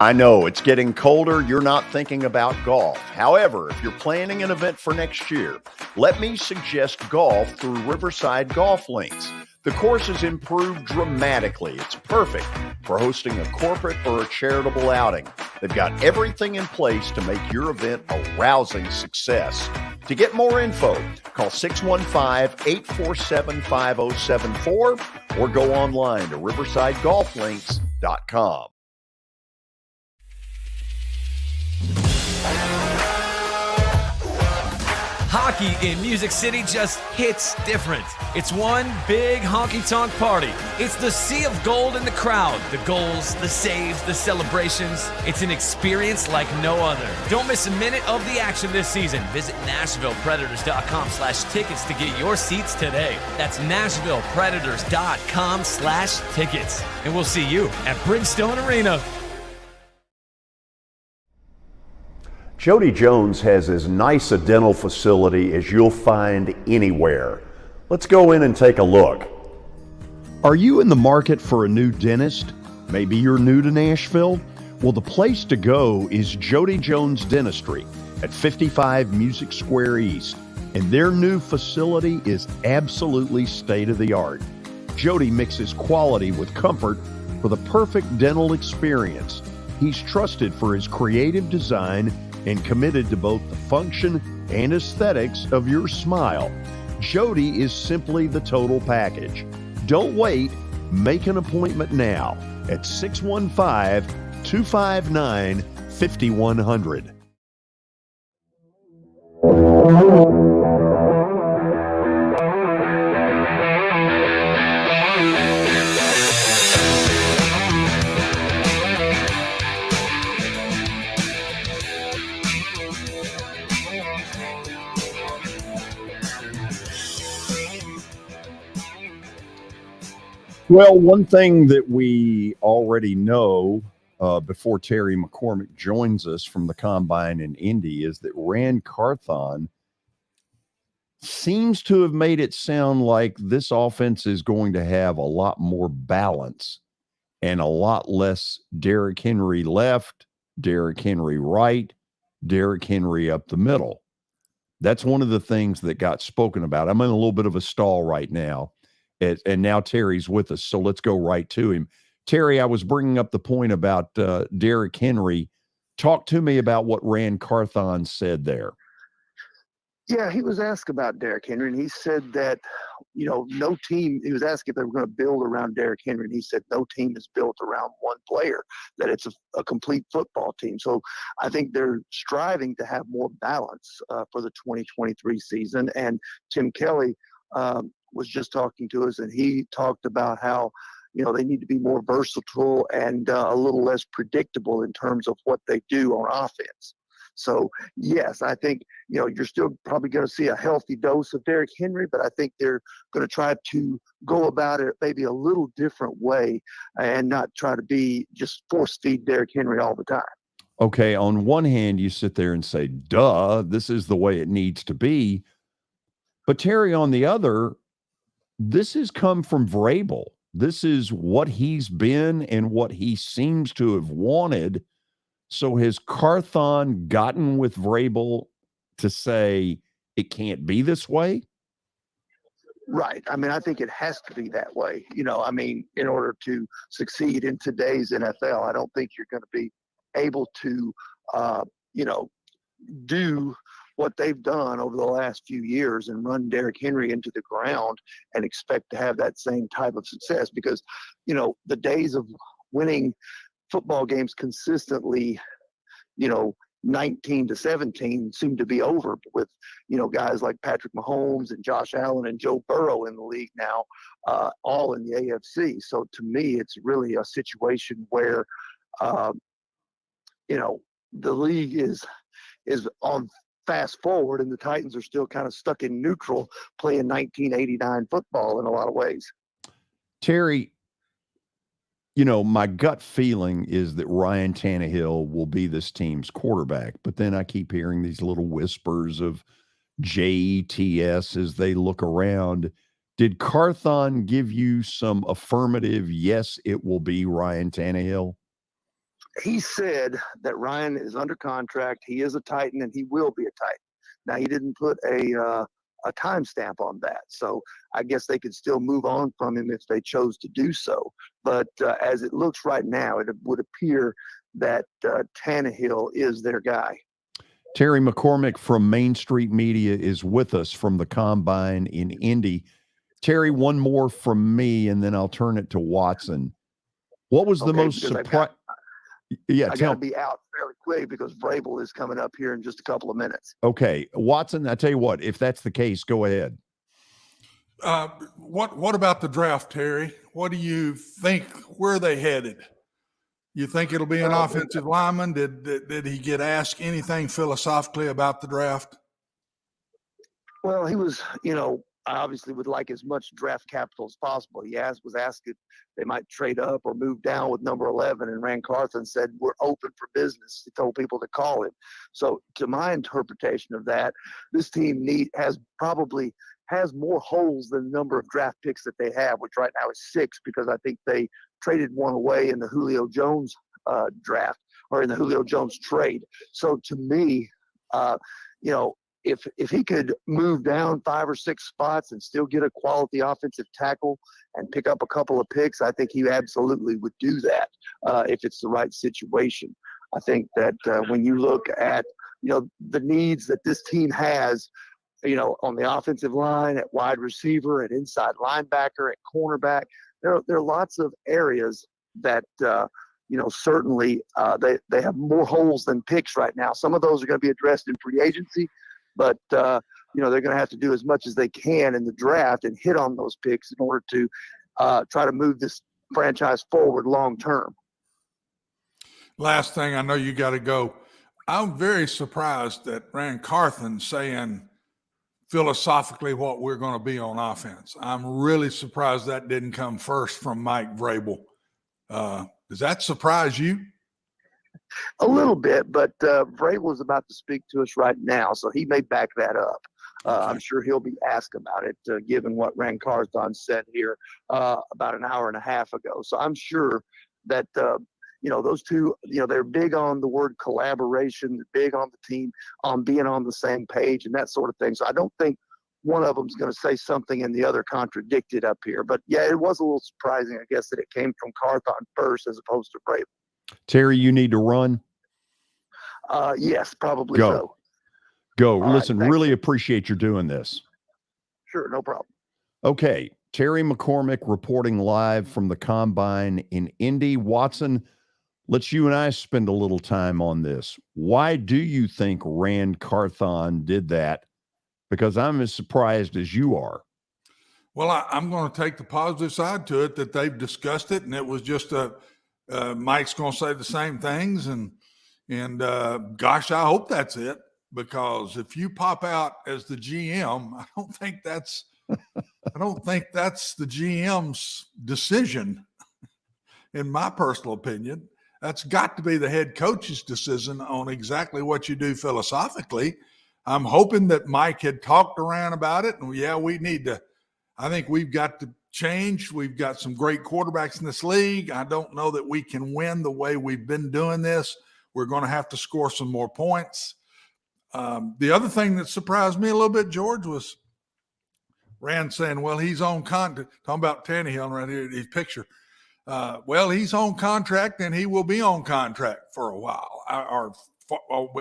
[SPEAKER 4] I know it's getting colder. You're not thinking about golf. However, if you're planning an event for next year, let me suggest golf through Riverside Golf Links. The course has improved dramatically. It's perfect for hosting a corporate or a charitable outing. They've got everything in place to make your event a rousing success. To get more info, call 615-847-5074 or go online to riversidegolflinks.com.
[SPEAKER 9] Hockey in Music City just hits different. It's one big honky-tonk party. It's the sea of gold in the crowd. The goals, the saves, the celebrations. It's an experience like no other. Don't miss a minute of the action this season. Visit NashvillePredators.com/tickets to get your seats today. That's NashvillePredators.com/tickets. And we'll see you at Bridgestone Arena.
[SPEAKER 4] Jody Jones has as nice a dental facility as you'll find anywhere. Let's go in and take a look. Are you in the market for a new dentist? Maybe you're new to Nashville? Well, the place to go is Jody Jones Dentistry at 55 Music Square East. And their new facility is absolutely state-of-the-art. Jody mixes quality with comfort for the perfect dental experience. He's trusted for his creative design and committed to both the function and aesthetics of your smile. Jody is simply the total package. Don't wait. Make an appointment now at 615-259-5100. Well, one thing that we already know before Terry McCormick joins us from the Combine in Indy is that Ran Carthon seems to have made it sound like this offense is going to have a lot more balance and a lot less Derrick Henry left, Derrick Henry right, Derrick Henry up the middle. That's one of the things that got spoken about. I'm in a little bit of a stall right now. And now Terry's with us, so let's go right to him. Terry, I was bringing up the point about Derrick Henry. Talk to me about what Ran Carthon said there.
[SPEAKER 10] Yeah, he was asked about Derrick Henry, and he said that, no team, he was asked if they were going to build around Derrick Henry, and he said no team is built around one player, that it's a complete football team. So I think they're striving to have more balance for the 2023 season. And Tim Kelly was just talking to us, and he talked about how, they need to be more versatile and a little less predictable in terms of what they do on offense. So, yes, I think, you're still probably going to see a healthy dose of Derrick Henry, but I think they're going to try to go about it maybe a little different way and not try to be just force feed Derrick Henry all the time.
[SPEAKER 4] Okay, on one hand, you sit there and say, duh, this is the way it needs to be. But Terry, on the other, this has come from Vrabel. This is what he's been and what he seems to have wanted. So has Carthon gotten with Vrabel to say it can't be this way?
[SPEAKER 10] Right. I mean, I think it has to be that way. You know, I mean, in order to succeed in today's NFL, I don't think you're going to be able to, you know, do what they've done over the last few years and run Derrick Henry into the ground and expect to have that same type of success, because, you know, the days of winning football games consistently, you know, 19-17 seem to be over with, you know, guys like Patrick Mahomes and Josh Allen and Joe Burrow in the league now, all in the AFC. So to me, it's really a situation where, you know, the league is on fast forward and the Titans are still kind of stuck in neutral playing 1989 football in a lot of ways.
[SPEAKER 4] Terry, you know, my gut feeling is that Ryan Tannehill will be this team's quarterback, but then I keep hearing these little whispers of JETS as they look around. Did Carthon give you some affirmative, yes, it will be Ryan Tannehill?
[SPEAKER 10] He said that Ryan is under contract. He is a Titan and he will be a Titan. Now, he didn't put a timestamp on that. So I guess they could still move on from him if they chose to do so. But as it looks right now, it would appear that Tannehill is their guy.
[SPEAKER 4] Terry McCormick from Main Street Media is with us from the Combine in Indy. Terry, one more from me, and then I'll turn it to Watson. What was the most surprising? Yeah,
[SPEAKER 10] I got to be out fairly quick because Vrabel is coming up here in just a couple of minutes.
[SPEAKER 4] Okay, Watson, I tell you what, if that's the case, go ahead.
[SPEAKER 3] What about the draft, Terry? What do you think? Where are they headed? You think it'll be an offensive lineman? Did he get asked anything philosophically about the draft?
[SPEAKER 10] Well, he was, you know, I obviously would like as much draft capital as possible. He was asked if they might trade up or move down with number 11, and Rand Carthon said, we're open for business. He told people to call him. So to my interpretation of that, this team has more holes than the number of draft picks that they have, which right now is 6, because I think they traded one away in the Julio Jones draft, or in the Julio Jones trade. So to me, you know, if he could move down 5 or 6 spots and still get a quality offensive tackle and pick up a couple of picks, I think he absolutely would do that if it's the right situation. I think that when you look at, you know, the needs that this team has, you know, on the offensive line, at wide receiver, at inside linebacker, at cornerback, there are lots of areas that, you know, certainly they have more holes than picks right now. Some of those are going to be addressed in free agency, but, you know, they're going to have to do as much as they can in the draft and hit on those picks in order to try to move this franchise forward long term.
[SPEAKER 3] Last thing, I know you got to go. I'm very surprised that Rand Carthon saying philosophically what we're going to be on offense. I'm really surprised that didn't come first from Mike Vrabel. Does that surprise you?
[SPEAKER 10] A little bit, but Vrabel is about to speak to us right now, so he may back that up. I'm sure he'll be asked about it, given what Rand Carthon said here about an hour and a half ago. So I'm sure that, you know, those two, you know, they're big on the word collaboration, they're big on the team, on being on the same page and that sort of thing. So I don't think one of them's going to say something and the other contradict it up here. But, yeah, it was a little surprising, I guess, that it came from Carthon first as opposed to Vrabel.
[SPEAKER 4] Terry, you need to run?
[SPEAKER 10] Yes, probably so.
[SPEAKER 4] Go.
[SPEAKER 10] All
[SPEAKER 4] Listen,
[SPEAKER 10] right,
[SPEAKER 4] really appreciate you doing this.
[SPEAKER 10] Sure, no problem.
[SPEAKER 4] Okay, Terry McCormick reporting live from the Combine in Indy. Watson, let's you and I spend a little time on this. Why do you think Rand Carthon did that? Because I'm as surprised as you are.
[SPEAKER 3] Well, I'm going to take the positive side to it, that they've discussed it, and it was just Mike's going to say the same things, and gosh, I hope that's it, because if you pop out as the GM, I don't think that's the GM's decision, in my personal opinion. That's got to be the head coach's decision on exactly what you do philosophically. I'm hoping that Mike had talked around about it. And I think we've got to change. We've got some great quarterbacks in this league. I don't know that we can win the way we've been doing this. We're going to have to score some more points. The other thing that surprised me a little bit, George, was Rand saying, well, he's on contract, talking about Tannehill right here, his picture. Well, he's on contract and he will be on contract for a while, or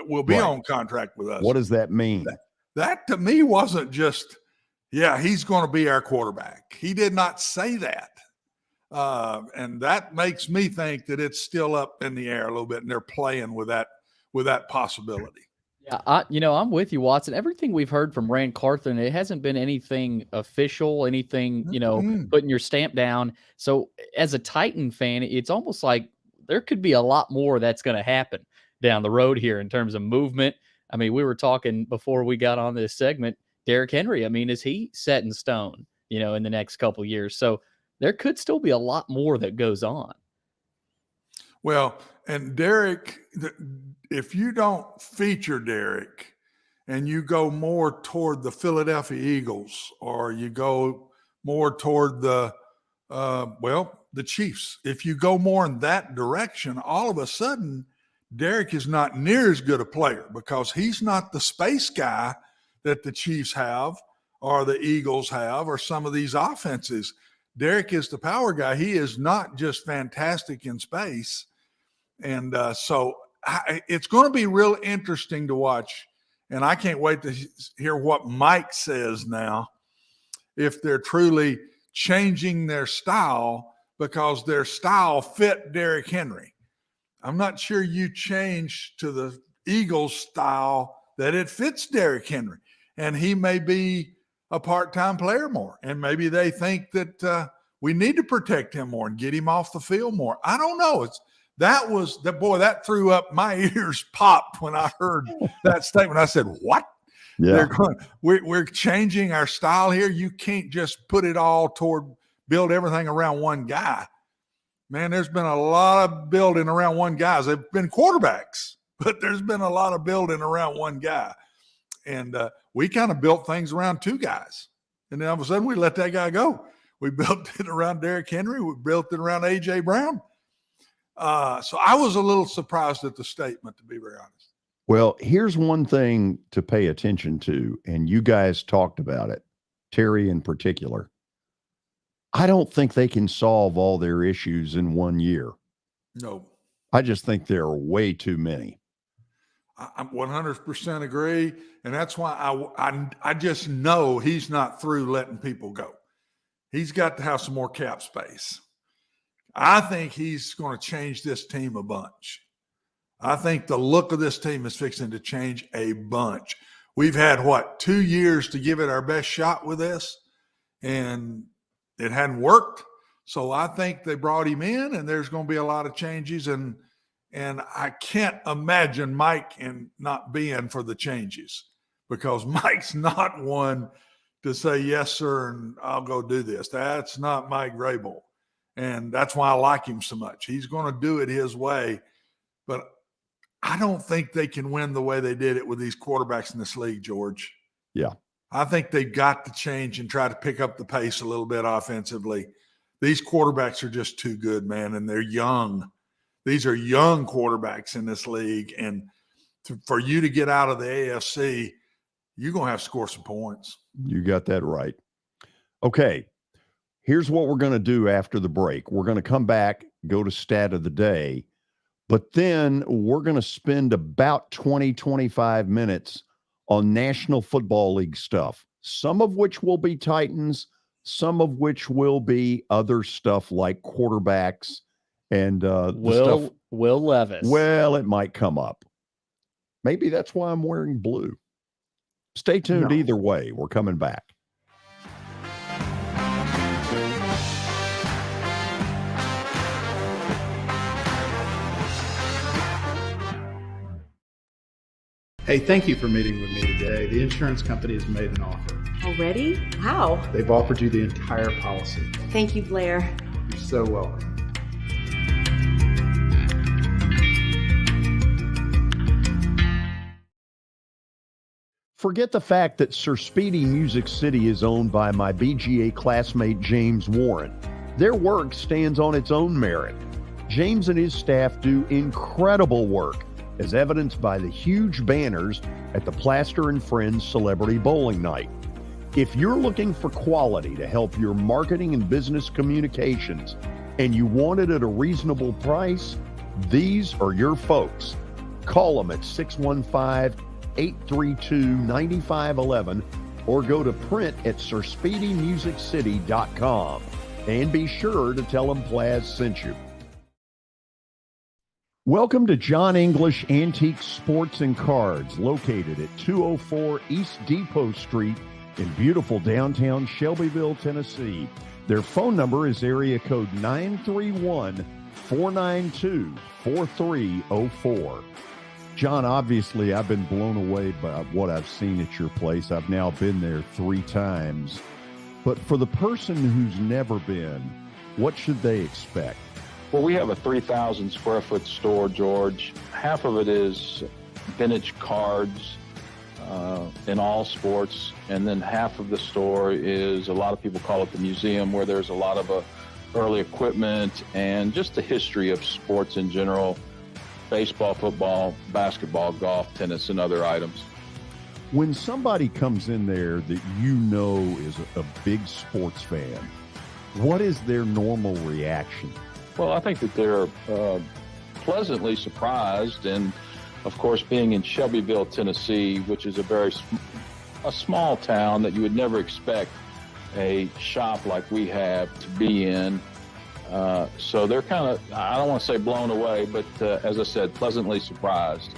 [SPEAKER 3] will be on contract with us.
[SPEAKER 4] What does that mean?
[SPEAKER 3] That to me wasn't just, he's going to be our quarterback. He did not say that. And that makes me think that it's still up in the air a little bit and they're playing with that possibility.
[SPEAKER 2] Yeah, I'm with you, Watson. Everything we've heard from Rand Carthen, it hasn't been anything official, anything, putting your stamp down. So as a Titan fan, it's almost like there could be a lot more that's going to happen down the road here in terms of movement. I mean, we were talking before we got on this segment, Derrick Henry. I mean, is he set in stone, in the next couple of years? So there could still be a lot more that goes on.
[SPEAKER 3] Well, and Derrick, if you don't feature Derrick and you go more toward the Philadelphia Eagles or you go more toward the Chiefs, if you go more in that direction, all of a sudden Derrick is not near as good a player because he's not the space guy that the Chiefs have or the Eagles have or some of these offenses. Derrick is the power guy. He is not just fantastic in space. And so it's going to be real interesting to watch. And I can't wait to hear what Mike says now, if they're truly changing their style because their style fit Derrick Henry. I'm not sure you change to the Eagles style that it fits Derrick Henry. And he may be a part-time player more. And maybe they think that we need to protect him more and get him off the field more. I don't know. That threw up my ears popped when I heard that statement. I said, what?
[SPEAKER 4] Yeah.
[SPEAKER 3] We're changing our style here. You can't just put it all toward build everything around one guy. Man, there's been a lot of building around one guy. They've been quarterbacks, but there's been a lot of building around one guy. And we kind of built things around two guys. And then all of a sudden we let that guy go. We built it around Derrick Henry. We built it around A.J. Brown. So I was a little surprised at the statement, to be very honest.
[SPEAKER 4] Well, here's one thing to pay attention to, and you guys talked about it, Terry in particular. I don't think they can solve all their issues in 1 year.
[SPEAKER 3] No.
[SPEAKER 4] I just think there are way too many.
[SPEAKER 3] I 100% agree, and that's why I just know he's not through letting people go. He's got to have some more cap space. I think he's going to change this team a bunch. I think the look of this team is fixing to change a bunch. We've had, 2 years to give it our best shot with this, and it hadn't worked. So I think they brought him in, and there's going to be a lot of changes, and I can't imagine Mike not being for the changes because Mike's not one to say, yes, sir, and I'll go do this. That's not Mike Vrabel. And that's why I like him so much. He's going to do it his way. But I don't think they can win the way they did it with these quarterbacks in this league, George.
[SPEAKER 4] Yeah.
[SPEAKER 3] I think they've got to change and try to pick up the pace a little bit offensively. These quarterbacks are just too good, man, and they're young. These are young quarterbacks in this league. And for you to get out of the AFC, you're going to have to score some points.
[SPEAKER 4] You got that right. Okay. Here's what we're going to do after the break. We're going to come back, go to stat of the day, but then we're going to spend about 20, 25 minutes on National Football League stuff, some of which will be Titans, some of which will be other stuff like quarterbacks and
[SPEAKER 2] Will Levis.
[SPEAKER 4] Well, it might come up. Maybe that's why I'm wearing blue. Stay tuned either way. We're coming back.
[SPEAKER 8] Hey, thank you for meeting with me today. The insurance company has made an offer.
[SPEAKER 11] Already? Wow.
[SPEAKER 8] They've offered you the entire policy.
[SPEAKER 11] Thank you, Blair.
[SPEAKER 8] You're so welcome.
[SPEAKER 4] Forget the fact that Sir Speedy Music City is owned by my BGA classmate James Warren. Their work stands on its own merit. James and his staff do incredible work, as evidenced by the huge banners at the Plaster and Friends Celebrity Bowling Night. If you're looking for quality to help your marketing and business communications, and you want it at a reasonable price, these are your folks. Call them at 615-832-9511 or go to print at sirspeedymusiccity.com. And be sure to tell them Plaz sent you. Welcome to John English Antique Sports and Cards, located at 204 East Depot Street in beautiful downtown Shelbyville, Tennessee. Their phone number is area code 931-492-4304. John, obviously, I've been blown away by what I've seen at your place. I've now been there 3 times. But for the person who's never been, what should they expect?
[SPEAKER 11] Well, we have a 3,000 square foot store, George. Half of it is vintage cards in all sports. And then half of the store is, a lot of people call it the museum, where there's a lot of early equipment and just the history of sports in general. Baseball, football, basketball, golf, tennis, and other items.
[SPEAKER 4] When somebody comes in there that you know is a big sports fan, what is their normal reaction?
[SPEAKER 11] Well, I think that they're pleasantly surprised. And, of course, being in Shelbyville, Tennessee, which is a small town that you would never expect a shop like we have to be in. So they're kind of, I don't want to say blown away, but as I said, pleasantly surprised.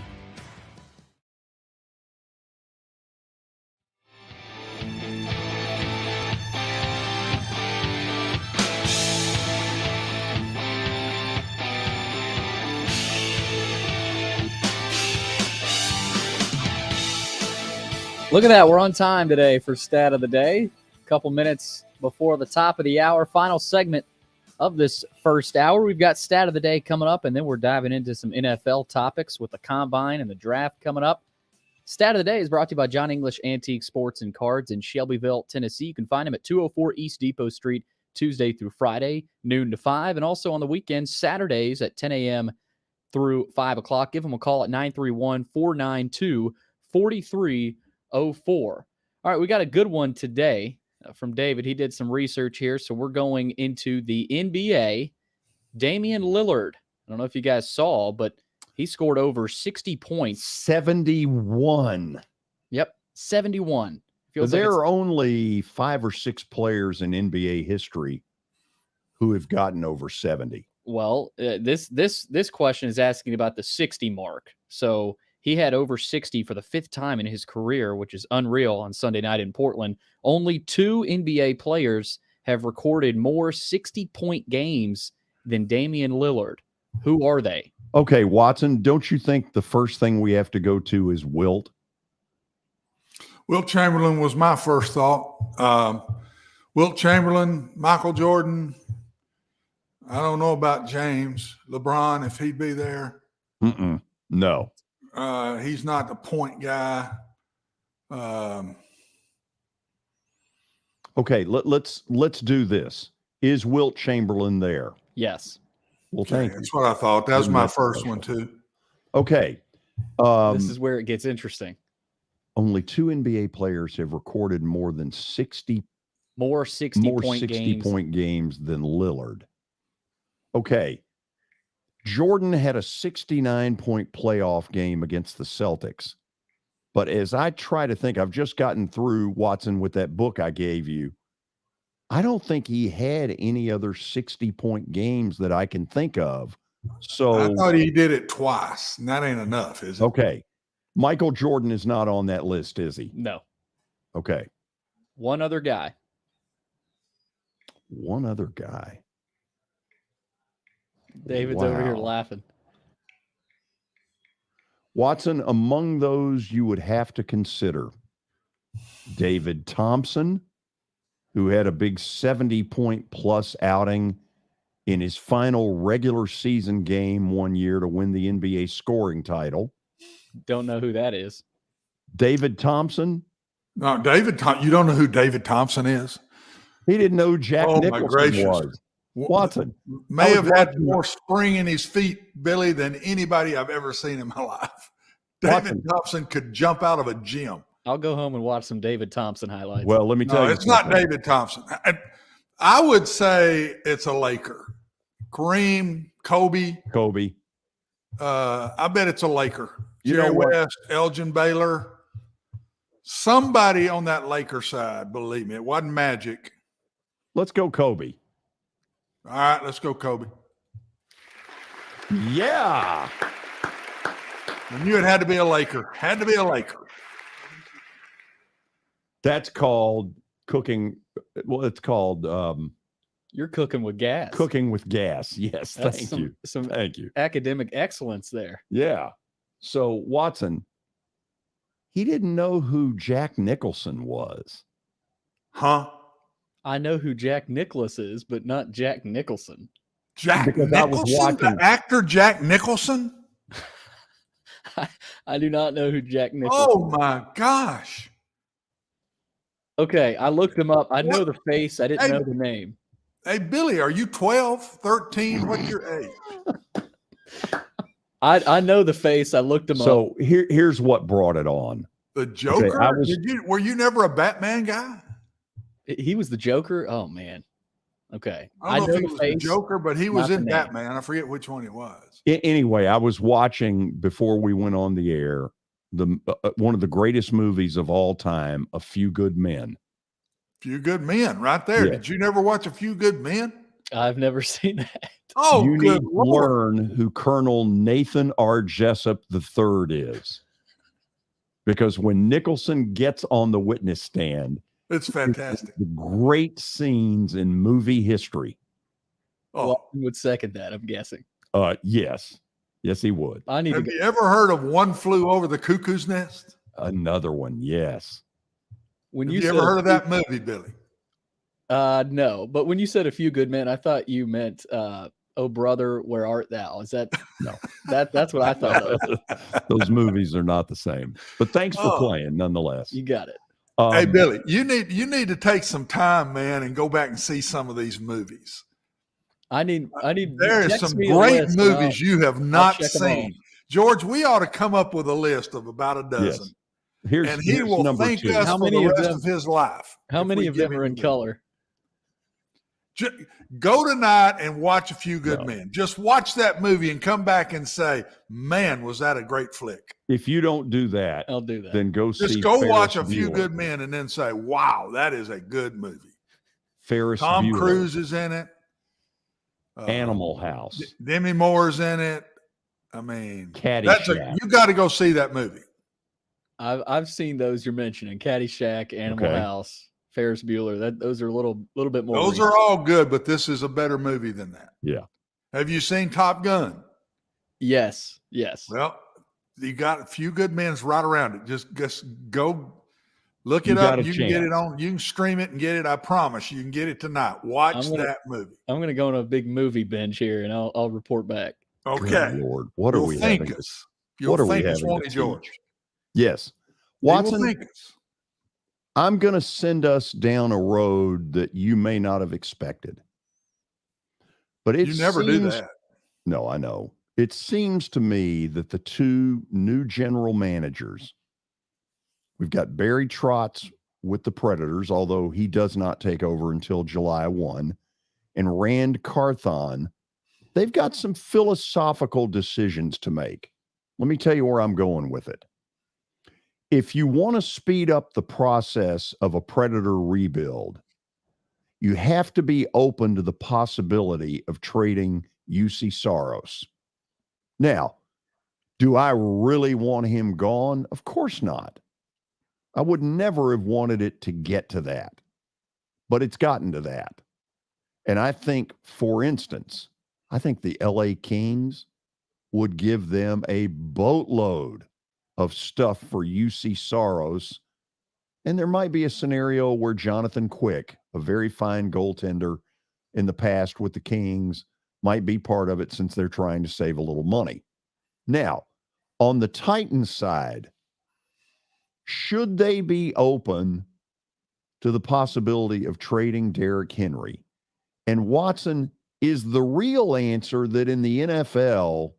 [SPEAKER 2] Look at that. We're on time today for Stat of the Day. A couple minutes before the top of the hour. Final segment of this first hour. We've got Stat of the Day coming up, and then we're diving into some NFL topics with the Combine and the Draft coming up. Stat of the Day is brought to you by John English Antique Sports and Cards in Shelbyville, Tennessee. You can find them at 204 East Depot Street, Tuesday through Friday, noon to 5, and also on the weekends, Saturdays at 10 a.m. through 5 o'clock. Give them a call at 931-492-4304. All right, we got a good one today from David. He did some research here, so we're going into the NBA. Damian Lillard, I don't know if you guys saw, but he scored over 60 points.
[SPEAKER 4] 71.
[SPEAKER 2] Yep, 71.
[SPEAKER 4] There are only 5 or 6 players in NBA history who have gotten over 70.
[SPEAKER 2] Well, this question is asking about the 60 mark. So he had over 60 for the 5th time in his career, which is unreal on Sunday night in Portland. Only 2 NBA players have recorded more 60-point games than Damian Lillard. Who are they?
[SPEAKER 4] Okay, Watson, don't you think the first thing we have to go to is Wilt?
[SPEAKER 3] Wilt Chamberlain was my first thought. Wilt Chamberlain, Michael Jordan. I don't know about James. LeBron, if he'd be there.
[SPEAKER 4] No.
[SPEAKER 3] He's not the point guy.
[SPEAKER 4] Okay, let's do this. Is Wilt Chamberlain there?
[SPEAKER 2] Yes.
[SPEAKER 4] Well, thank you.
[SPEAKER 3] That's what I thought. That was my first one, too.
[SPEAKER 4] Okay.
[SPEAKER 2] This is where it gets interesting.
[SPEAKER 4] Only 2 NBA players have recorded more than 60
[SPEAKER 2] 60-point
[SPEAKER 4] games than Lillard. Okay. Jordan had a 69-point playoff game against the Celtics. But as I try to think, I've just gotten through, Watson, with that book I gave you. I don't think he had any other 60-point games that I can think of. So
[SPEAKER 3] I thought he did it twice, and that ain't enough, is it?
[SPEAKER 4] Okay. Michael Jordan is not on that list, is he?
[SPEAKER 2] No.
[SPEAKER 4] Okay.
[SPEAKER 2] One other guy. David's over here laughing.
[SPEAKER 4] Watson, among those you would have to consider David Thompson, who had a big 70-point plus outing in his final regular season game one year to win the NBA scoring title.
[SPEAKER 2] Don't know who that is.
[SPEAKER 4] David Thompson?
[SPEAKER 3] No, you don't know who David Thompson is?
[SPEAKER 4] He didn't know who Jack Nicholson was. Watson
[SPEAKER 3] may have had more spring in his feet, Billy, than anybody I've ever seen in my life. David Thompson could jump out of a gym.
[SPEAKER 2] I'll go home and watch some David Thompson highlights.
[SPEAKER 4] Well, let me tell you.
[SPEAKER 3] It's not David Thompson. I would say it's a Laker. Kareem, Kobe. I bet it's a Laker. Jerry West, Elgin Baylor. Somebody on that Laker side, believe me. It wasn't Magic.
[SPEAKER 4] Let's go Kobe.
[SPEAKER 3] All right, let's go Kobe.
[SPEAKER 4] Yeah.
[SPEAKER 3] I knew it had to be a Laker. Had to be a Laker.
[SPEAKER 4] That's called cooking. Well, it's called
[SPEAKER 2] you're cooking with gas.
[SPEAKER 4] Cooking with gas. Yes. Thank you. Thank you.
[SPEAKER 2] Academic excellence there.
[SPEAKER 4] Yeah. So Watson, he didn't know who Jack Nicholson was.
[SPEAKER 3] Huh?
[SPEAKER 2] I know who Jack Nicklaus is, but not Jack Nicholson.
[SPEAKER 3] Jack Nicholson, the actor Jack Nicholson?
[SPEAKER 2] I do not know who Jack Nicholson
[SPEAKER 3] is. Oh, my gosh.
[SPEAKER 2] Okay, I looked him up. I know the face. I didn't know the name.
[SPEAKER 3] Hey, Billy, are you 12, 13? What's your age?
[SPEAKER 2] I know the face. I looked him up.
[SPEAKER 4] So here's what brought it on.
[SPEAKER 3] The Joker? Okay, were you never a Batman guy?
[SPEAKER 2] He was the Joker? Oh, man. Okay.
[SPEAKER 3] I don't know if he was the Joker, but he was in Batman. I forget which one he was.
[SPEAKER 4] Anyway, I was watching, before we went on the air, one of the greatest movies of all time, A Few Good Men.
[SPEAKER 3] Few Good Men, right there.
[SPEAKER 4] Yeah.
[SPEAKER 3] Did you never watch A Few Good Men?
[SPEAKER 2] I've never seen that.
[SPEAKER 3] Oh,
[SPEAKER 4] you
[SPEAKER 3] good
[SPEAKER 4] need to
[SPEAKER 3] Lord.
[SPEAKER 4] learn who Colonel Nathan R. Jessup III is. Because when Nicholson gets on the witness stand,
[SPEAKER 3] it's fantastic.
[SPEAKER 4] Great scenes in movie history.
[SPEAKER 3] Oh,
[SPEAKER 2] well, he would second that, I'm guessing.
[SPEAKER 4] Yes. Yes, he would.
[SPEAKER 3] Have you ever heard of One Flew Over the Cuckoo's Nest?
[SPEAKER 4] Another one, yes.
[SPEAKER 3] Have you ever heard of that movie, Billy?
[SPEAKER 2] No, but when you said A Few Good Men, I thought you meant Oh Brother, Where Art Thou? Is that
[SPEAKER 4] no?
[SPEAKER 2] That's what I thought of.
[SPEAKER 4] Those movies are not the same. But thanks for playing nonetheless.
[SPEAKER 2] You got it.
[SPEAKER 3] Hey, Billy, you need to take some time, man, and go back and see some of these movies.
[SPEAKER 2] I need.
[SPEAKER 3] There is some great movies you have not seen, George. We ought to come up with a list of about a dozen.
[SPEAKER 4] Yes.
[SPEAKER 3] And he will thank us for the rest of his life.
[SPEAKER 2] How many of them are in color?
[SPEAKER 3] Go tonight and watch A Few Good Men. Just watch that movie and come back and say, man, was that a great flick.
[SPEAKER 4] If you don't do that,
[SPEAKER 2] I'll do that.
[SPEAKER 4] Then go
[SPEAKER 3] Just go watch A Few Good Men and then say, wow, that is a good movie. Tom Cruise is in it.
[SPEAKER 4] Animal House.
[SPEAKER 3] Demi Moore's in it. I mean,
[SPEAKER 4] Caddyshack.
[SPEAKER 3] You got to go see that movie.
[SPEAKER 2] I've seen those you're mentioning: Caddyshack, Animal House, Ferris Bueller. Those are a little bit more.
[SPEAKER 3] Those are all good, but this is a better movie than that.
[SPEAKER 4] Yeah.
[SPEAKER 3] Have you seen Top Gun?
[SPEAKER 2] Yes.
[SPEAKER 3] Well, you got A Few Good Men's right around it. Just go look it up. You can get it on. You can stream it and get it. I promise you can get it tonight. Watch that movie.
[SPEAKER 2] I'm going to go on a big movie binge here, and I'll report back.
[SPEAKER 3] Okay.
[SPEAKER 4] Good Lord, what are we having?
[SPEAKER 3] What are we having, George?
[SPEAKER 4] Yes, Watson. I'm going to send us down a road that you may not have expected. But
[SPEAKER 3] you never do that.
[SPEAKER 4] No, I know. It seems to me that the two new general managers, we've got Barry Trotz with the Predators, although he does not take over until July 1, and Rand Carthon, they've got some philosophical decisions to make. Let me tell you where I'm going with it. If you want to speed up the process of a Predator rebuild, you have to be open to the possibility of trading UC Saros. Now, do I really want him gone? Of course not. I would never have wanted it to get to that, but it's gotten to that. And I think, for instance, I think the LA Kings would give them a boatload of stuff for UC Saros. And there might be a scenario where Jonathan Quick, a very fine goaltender in the past with the Kings, might be part of it since they're trying to save a little money. Now, on the Titans side, Should they be open to the possibility of trading Derrick Henry? And Watson, is the real answer that in the NFL,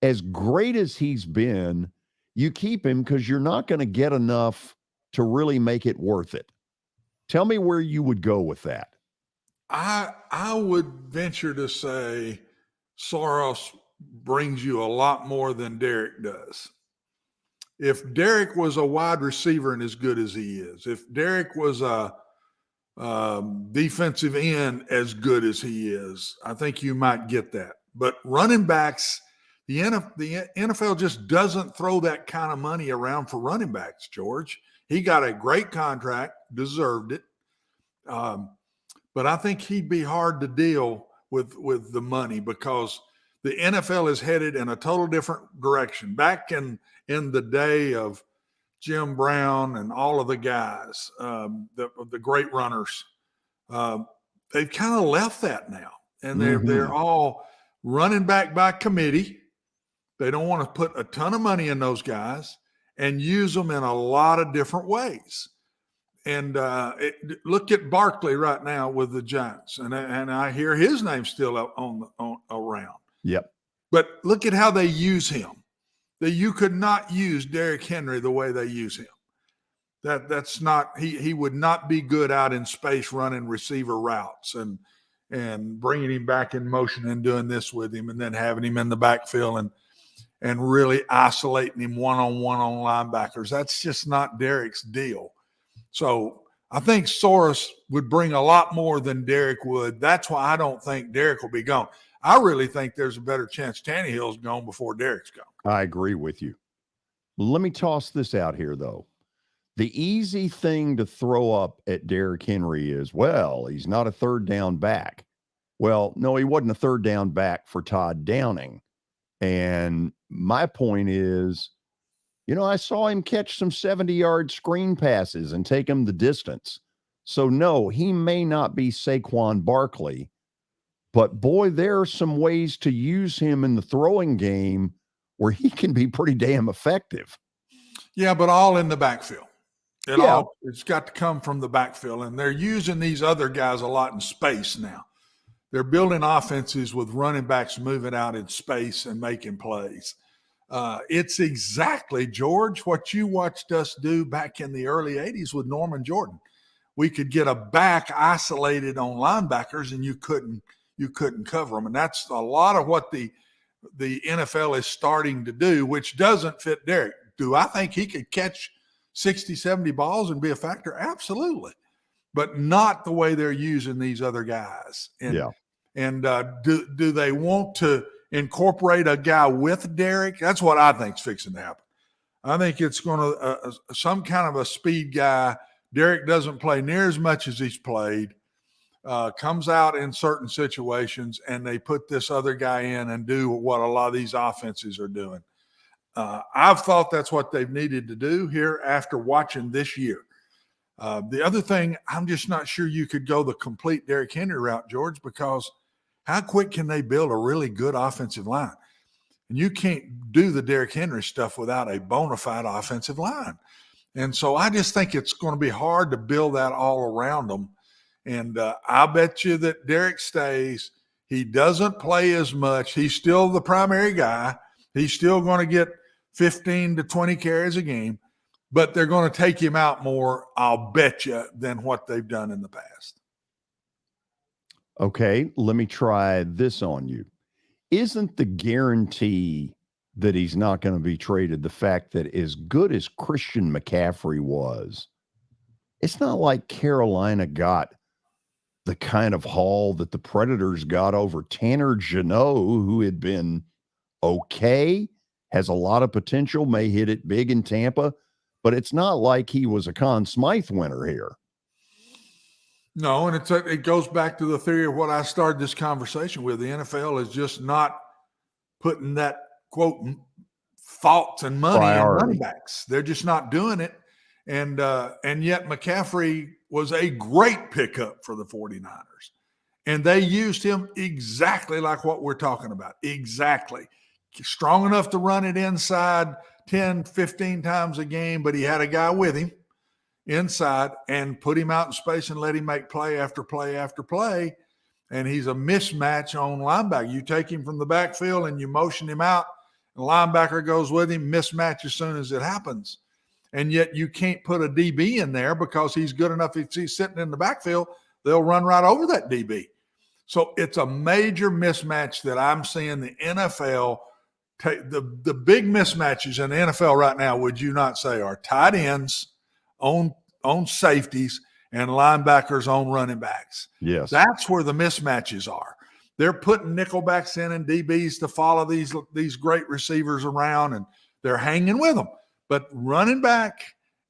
[SPEAKER 4] as great as he's been, you keep him because you're not going to get enough to really make it worth it? Tell me where you would go with that.
[SPEAKER 3] I would venture to say Soros brings you a lot more than Derrick does. If Derrick was a wide receiver and as good as he is, if Derrick was a defensive end as good as he is, I think you might get that. But running backs, the NFL just doesn't throw that kind of money around for running backs, George. He got a great contract, deserved it. But I think he'd be hard to deal with the money because the NFL is headed in a total different direction. Back in the day of Jim Brown and all of the guys, the great runners, they've kind of left that now. And they're all running back by committee. They don't want to put a ton of money in those guys and use them in a lot of different ways. And look at Barkley right now with the Giants, and I hear his name still around.
[SPEAKER 4] Yep.
[SPEAKER 3] But look at how they use him. That you could not use Derrick Henry the way they use him. That's not he would not be good out in space running receiver routes and bringing him back in motion and doing this with him and then having him in the backfield and really isolating him one-on-one on linebackers. That's just not Derrick's deal. So I think Soros would bring a lot more than Derrick would. That's why I don't think Derrick will be gone. I really think there's a better chance Tannehill's gone before Derrick's gone.
[SPEAKER 4] I agree with you. Let me toss this out here, though. The easy thing to throw up at Derrick Henry is, well, he's not a third down back. Well, no, he wasn't a third down back for Todd Downing. And my point is, I saw him catch some 70-yard screen passes and take him the distance. So, no, he may not be Saquon Barkley, but boy, there are some ways to use him in the throwing game where he can be pretty damn effective.
[SPEAKER 3] Yeah, but all in the backfield. It's got to come from the backfield, and they're using these other guys a lot in space now. They're building offenses with running backs moving out in space and making plays. It's exactly, George, what you watched us do back in the early 80s with Norman Jordan. We could get a back isolated on linebackers, and you couldn't cover them. And that's a lot of what the NFL is starting to do, which doesn't fit Derrick. Do I think he could catch 60, 70 balls and be a factor? Absolutely. But not the way they're using these other guys. And do they want to incorporate a guy with Derrick? That's what I think is fixing to happen. I think it's going to some kind of a speed guy. Derrick doesn't play near as much as he's played, comes out in certain situations, and they put this other guy in and do what a lot of these offenses are doing. I've thought that's what they've needed to do here after watching this year. The other thing, I'm just not sure you could go the complete Derrick Henry route, George, because how quick can they build a really good offensive line? And you can't do the Derrick Henry stuff without a bona fide offensive line. And so I just think it's going to be hard to build that all around them. And I bet you that Derrick stays. He doesn't play as much. He's still the primary guy. He's still going to get 15 to 20 carries a game, but they're going to take him out more, I'll bet you, than what they've done in the past.
[SPEAKER 4] Okay, let me try this on you. Isn't the guarantee that he's not going to be traded the fact that as good as Christian McCaffrey was, it's not like Carolina got the kind of haul that the Predators got over Tanner Jeannot, who had been okay, has a lot of potential, may hit it big in Tampa, but it's not like he was a Conn Smythe winner here.
[SPEAKER 3] No, and it goes back to the theory of what I started this conversation with. The NFL is just not putting that, quote, thoughts and money in running backs. They're just not doing it. And yet McCaffrey was a great pickup for the 49ers. And they used him exactly like what we're talking about. Exactly. Strong enough to run it inside, 10, 15 times a game, but he had a guy with him inside and put him out in space and let him make play after play after play. And he's a mismatch on linebacker. You take him from the backfield and you motion him out, and the linebacker goes with him, mismatch as soon as it happens. And yet you can't put a DB in there because he's good enough. If he's sitting in the backfield, they'll run right over that DB. So it's a major mismatch that I'm seeing the NFL take. The big mismatches in the NFL right now, would you not say, are tight ends on safeties and linebackers on running backs.
[SPEAKER 4] Yes.
[SPEAKER 3] That's where the mismatches are. They're putting nickelbacks in and DBs to follow these great receivers around, and they're hanging with them. But running back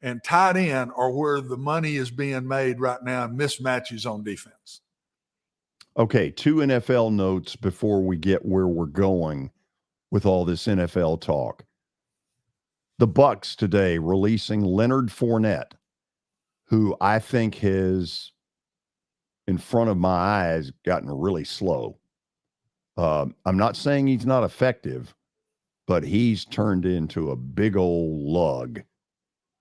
[SPEAKER 3] and tight end are where the money is being made right now, and mismatches on defense.
[SPEAKER 4] Okay, 2 NFL notes before we get where we're going with all this NFL talk. The Bucs today releasing Leonard Fournette, who I think has, in front of my eyes, gotten really slow. I'm not saying he's not effective, but he's turned into a big old lug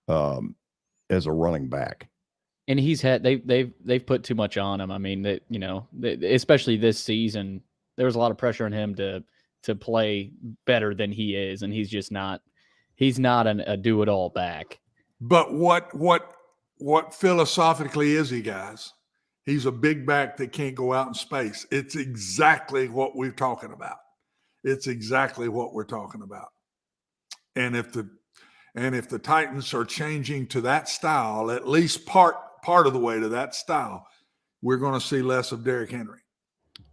[SPEAKER 4] as a running back.
[SPEAKER 2] And he's had they've put too much on him. I mean, especially this season, there was a lot of pressure on him to play better than he is, and he's just not. He's not a do-it-all back.
[SPEAKER 3] But what philosophically is he, guys? He's a big back that can't go out in space. It's exactly what we're talking about. It's exactly what we're talking about. And if the Titans are changing to that style, at least part of the way to that style, we're going to see less of Derrick Henry.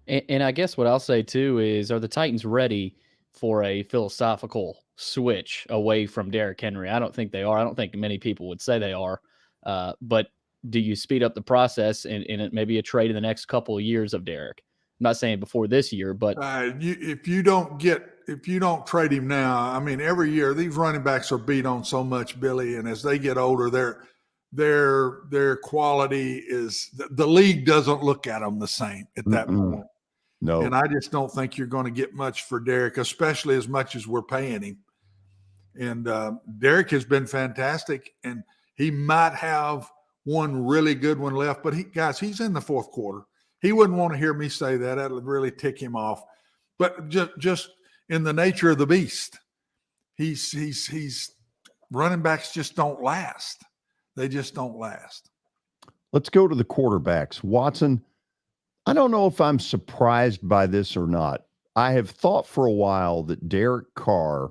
[SPEAKER 2] And I guess what I'll say too is, are the Titans ready for a philosophical switch away from Derrick Henry? I don't think they are. I don't think many people would say they are. But do you speed up the process in maybe a trade in the next couple of years of Derrick? I'm not saying before this year, but
[SPEAKER 3] if you don't trade him now, I mean, every year these running backs are beat on so much, Billy, and as they get older, their quality is, the league doesn't look at them the same at that point.
[SPEAKER 4] No.
[SPEAKER 3] And I just don't think you're going to get much for Derrick, especially as much as we're paying him. And Derrick has been fantastic, and he might have one really good one left, but he's in the fourth quarter. He wouldn't want to hear me say that. That would really tick him off. But just in the nature of the beast, he's running backs just don't last. They just don't last.
[SPEAKER 4] Let's go to the quarterbacks. Watson, I don't know if I'm surprised by this or not. I have thought for a while that Derek Carr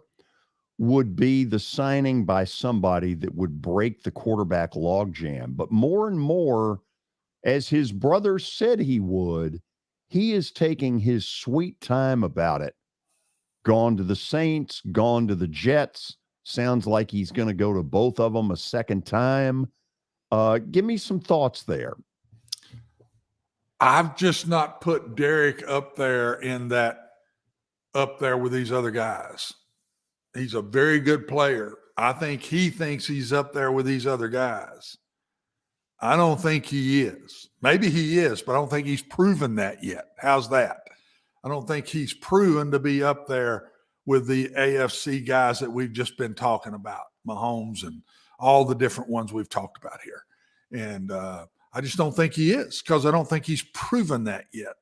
[SPEAKER 4] would be the signing by somebody that would break the quarterback logjam. But more and more, as his brother said he would, he is taking his sweet time about it. Gone to the Saints, gone to the Jets. Sounds like he's going to go to both of them a second time. Give me some thoughts there.
[SPEAKER 3] I've just not put Derek up there with these other guys. He's a very good player. I think he thinks he's up there with these other guys. I don't think he is. Maybe he is, but I don't think he's proven that yet. How's that? I don't think he's proven to be up there with the AFC guys that we've just been talking about, Mahomes and all the different ones we've talked about here. And I just don't think he is, because I don't think he's proven that yet.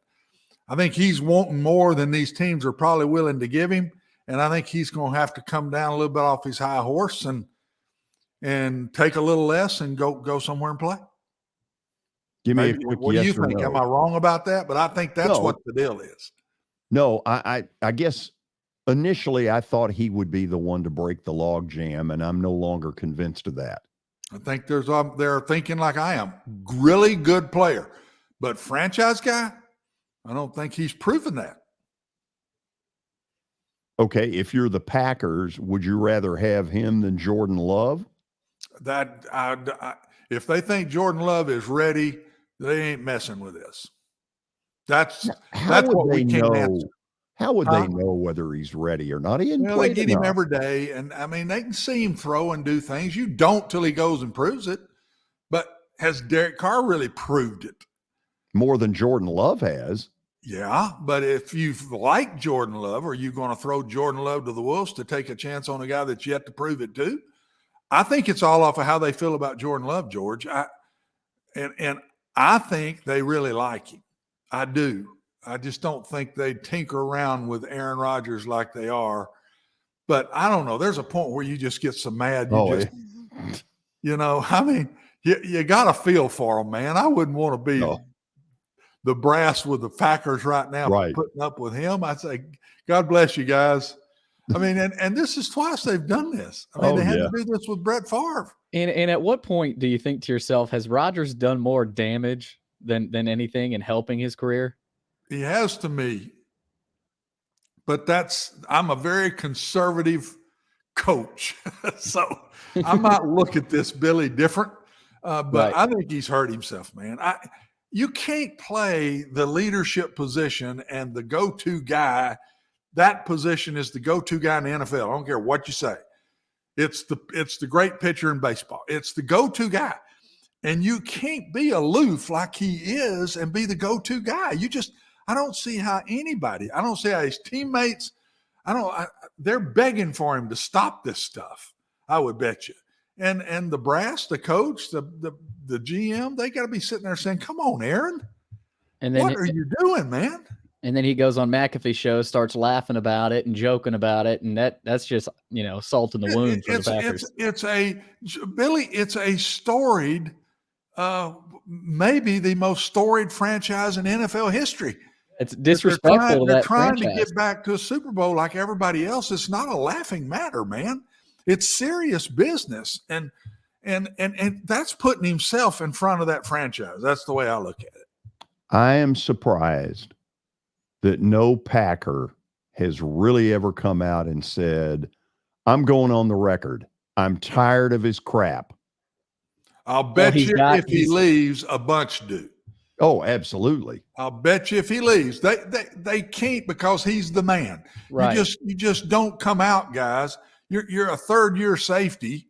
[SPEAKER 3] I think he's wanting more than these teams are probably willing to give him. And I think he's going to have to come down a little bit off his high horse and take a little less and go somewhere and play.
[SPEAKER 4] Give me a quick
[SPEAKER 3] what do
[SPEAKER 4] yes
[SPEAKER 3] you
[SPEAKER 4] or
[SPEAKER 3] think?
[SPEAKER 4] no.
[SPEAKER 3] Am I wrong about that? But I think that's what the deal is.
[SPEAKER 4] No, I guess initially I thought he would be the one to break the log jam, and I'm no longer convinced of that.
[SPEAKER 3] I think they're thinking like I am. Really good player, but franchise guy, I don't think he's proven that.
[SPEAKER 4] Okay, if you're the Packers, would you rather have him than Jordan Love?
[SPEAKER 3] If they think Jordan Love is ready, they ain't messing with this. That's what we can't answer.
[SPEAKER 4] How would they know whether he's ready or not?
[SPEAKER 3] They get him every day, and I mean, they can see him throw and do things. You don't till he goes and proves it. But has Derek Carr really proved it?
[SPEAKER 4] More than Jordan Love has.
[SPEAKER 3] Yeah, but if you like Jordan Love, are you going to throw Jordan Love to the Wolves to take a chance on a guy that's yet to prove it too? I think it's all off of how they feel about Jordan Love, George. And I think they really like him. I do. I just don't think they tinker around with Aaron Rodgers like they are. But I don't know. There's a point where you just get so mad. You know, I mean, you got to feel for them, man. I wouldn't want to be the brass with the Packers right now putting up with him. I'd say, God bless you guys. I mean, and this is twice they've done this. I mean, they had to do this with Brett Favre.
[SPEAKER 2] And at what point do you think to yourself, has Rodgers done more damage than anything in helping his career?
[SPEAKER 3] He has to me. But I'm a very conservative coach. So I might look at this, Billy, different. But I think he's hurt himself, man. You can't play the leadership position and the go-to guy. That position is the go-to guy in the NFL. I don't care what you say. It's the great pitcher in baseball. It's the go-to guy. And you can't be aloof like he is and be the go-to guy. I don't see how anybody, I don't see how his teammates, they're begging for him to stop this stuff. I would bet you. And the brass, the coach, the GM, they got to be sitting there saying, come on, Aaron. And then what are you doing, man?
[SPEAKER 2] And then he goes on McAfee's show, starts laughing about it and joking about it. And that's just, salt in the wound for the Packers.
[SPEAKER 3] It's a storied, maybe the most storied franchise in NFL history.
[SPEAKER 2] It's disrespectful to that
[SPEAKER 3] franchise.
[SPEAKER 2] They're trying
[SPEAKER 3] to get back to a Super Bowl like everybody else. It's not a laughing matter, man. It's serious business. And that's putting himself in front of that franchise. That's the way I look at it.
[SPEAKER 4] I am surprised that no Packer has really ever come out and said, I'm going on the record. I'm tired of his crap.
[SPEAKER 3] I'll bet you if he leaves, a bunch do.
[SPEAKER 4] Oh, absolutely.
[SPEAKER 3] I'll bet you if he leaves, they can't because he's the man.
[SPEAKER 2] Right.
[SPEAKER 3] You just don't come out, guys. You're a third-year safety,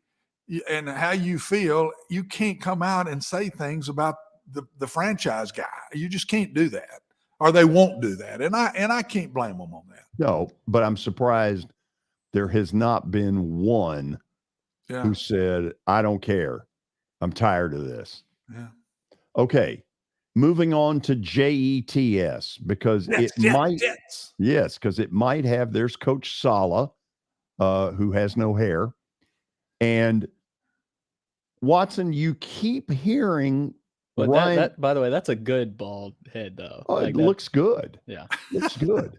[SPEAKER 3] and how you feel, you can't come out and say things about the franchise guy. You just can't do that, or they won't do that. And I can't blame them on that.
[SPEAKER 4] No, but I'm surprised there has not been one who said, I don't care. I'm tired of this.
[SPEAKER 3] Yeah.
[SPEAKER 4] Okay. Moving on to JETS, because it might have, there's Coach Sala, who has no hair. And Watson, you keep hearing Ryan.
[SPEAKER 2] That, by the way, that's a good bald head, though.
[SPEAKER 4] Oh, it looks good.
[SPEAKER 2] Yeah.
[SPEAKER 4] Looks good.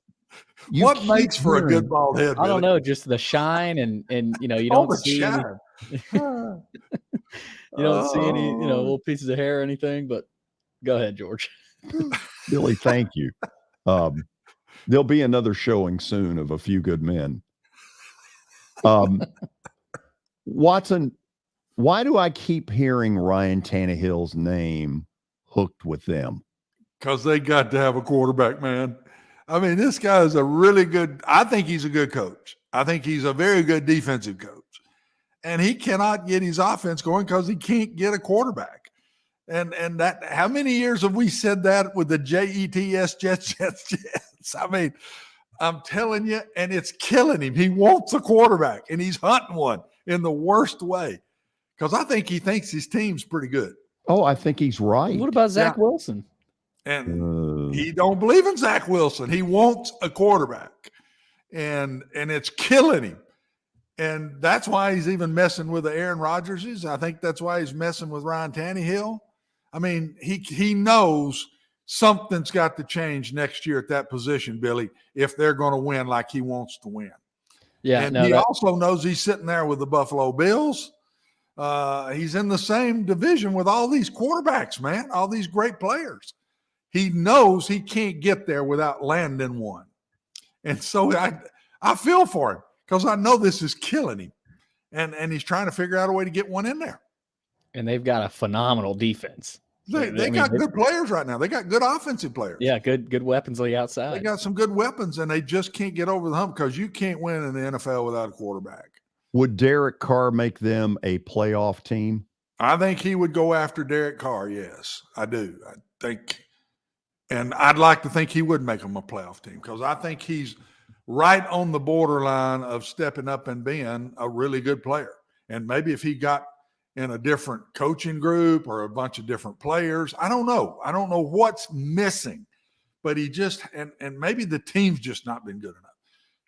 [SPEAKER 3] What makes for a good bald head?
[SPEAKER 2] I don't know, just the shine and you don't see
[SPEAKER 3] shine.
[SPEAKER 2] You don't see any, little pieces of hair or anything, but go ahead, George.
[SPEAKER 4] Billy, thank you. There'll be another showing soon of A Few Good Men. Watson, why do I keep hearing Ryan Tannehill's name hooked with them?
[SPEAKER 3] Because they got to have a quarterback, man. I mean, this guy is I think he's a good coach. I think he's a very good defensive coach. And he cannot get his offense going because he can't get a quarterback. And that, how many years have we said that with the JETS, Jets? I mean, I'm telling you, and it's killing him. He wants a quarterback, and he's hunting one in the worst way because I think he thinks his team's pretty good.
[SPEAKER 4] Oh, I think he's right.
[SPEAKER 2] What about Zach Wilson?
[SPEAKER 3] And he don't believe in Zach Wilson. He wants a quarterback, and it's killing him. And that's why he's even messing with the Aaron Rodgerses. I think that's why he's messing with Ryan Tannehill. I mean, he knows something's got to change next year at that position, Billy, if they're going to win like he wants to win.
[SPEAKER 2] Yeah,
[SPEAKER 3] and he also knows he's sitting there with the Buffalo Bills. He's in the same division with all these quarterbacks, man, all these great players. He knows he can't get there without landing one. And so I feel for him because I know this is killing him. And he's trying to figure out a way to get one in there.
[SPEAKER 2] And they've got a phenomenal defense.
[SPEAKER 3] They got good players right now. They got good offensive players.
[SPEAKER 2] Yeah, good weapons on the outside.
[SPEAKER 3] They got some good weapons, and they just can't get over the hump because you can't win in the NFL without a quarterback.
[SPEAKER 4] Would Derek Carr make them a playoff team?
[SPEAKER 3] I think he would go after Derek Carr, yes. I do. I think And I'd like to think he would make them a playoff team because I think he's right on the borderline of stepping up and being a really good player. And maybe if he got in a different coaching group or a bunch of different players, I don't know. I don't know what's missing, but he just and maybe the team's just not been good enough.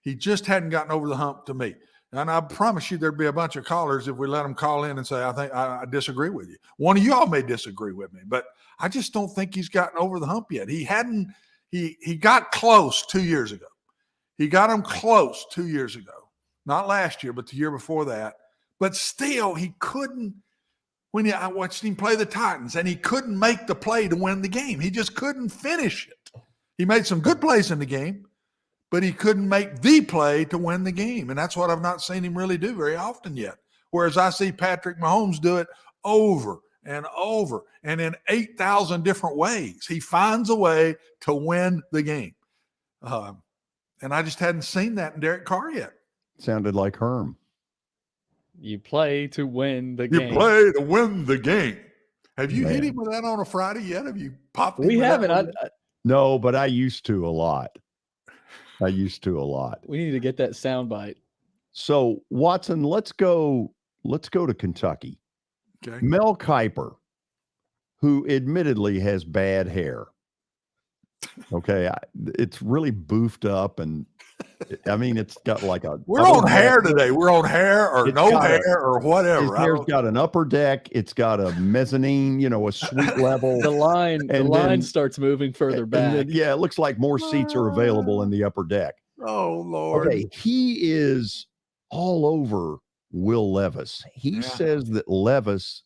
[SPEAKER 3] He just hadn't gotten over the hump to me. And I promise you there'd be a bunch of callers if we let them call in and say, I think I disagree with you. One of y'all may disagree with me, but I just don't think he's gotten over the hump yet. He got close 2 years ago. He got him close 2 years ago. Not last year, but the year before that. But still, he couldn't. I watched him play the Titans, and he couldn't make the play to win the game. He just couldn't finish it. He made some good plays in the game, but he couldn't make the play to win the game. And that's what I've not seen him really do very often yet. Whereas I see Patrick Mahomes do it over and over and in 8,000 different ways. He finds a way to win the game. And I just hadn't seen that in Derek Carr yet.
[SPEAKER 4] Sounded like Herm.
[SPEAKER 2] You play to win the game.
[SPEAKER 3] You play to win the game. Have you hit him with that on a Friday yet? Have you popped him?
[SPEAKER 2] We haven't.
[SPEAKER 4] No, but I used to a lot. We
[SPEAKER 2] need to get that soundbite.
[SPEAKER 4] So, Watson, let's go to Kentucky.
[SPEAKER 3] Okay.
[SPEAKER 4] Mel Kiper, who admittedly has bad hair. Okay, it's really boofed up, and I mean, it's got like a.
[SPEAKER 3] We're on hair today. We're on hair or no hair or whatever.
[SPEAKER 4] His hair's got an upper deck. It's got a mezzanine, a suite level.
[SPEAKER 2] The line starts moving further back.
[SPEAKER 4] It looks like more seats are available in the upper deck.
[SPEAKER 3] Oh Lord!
[SPEAKER 4] Okay, he is all over Will Levis. He says that Levis,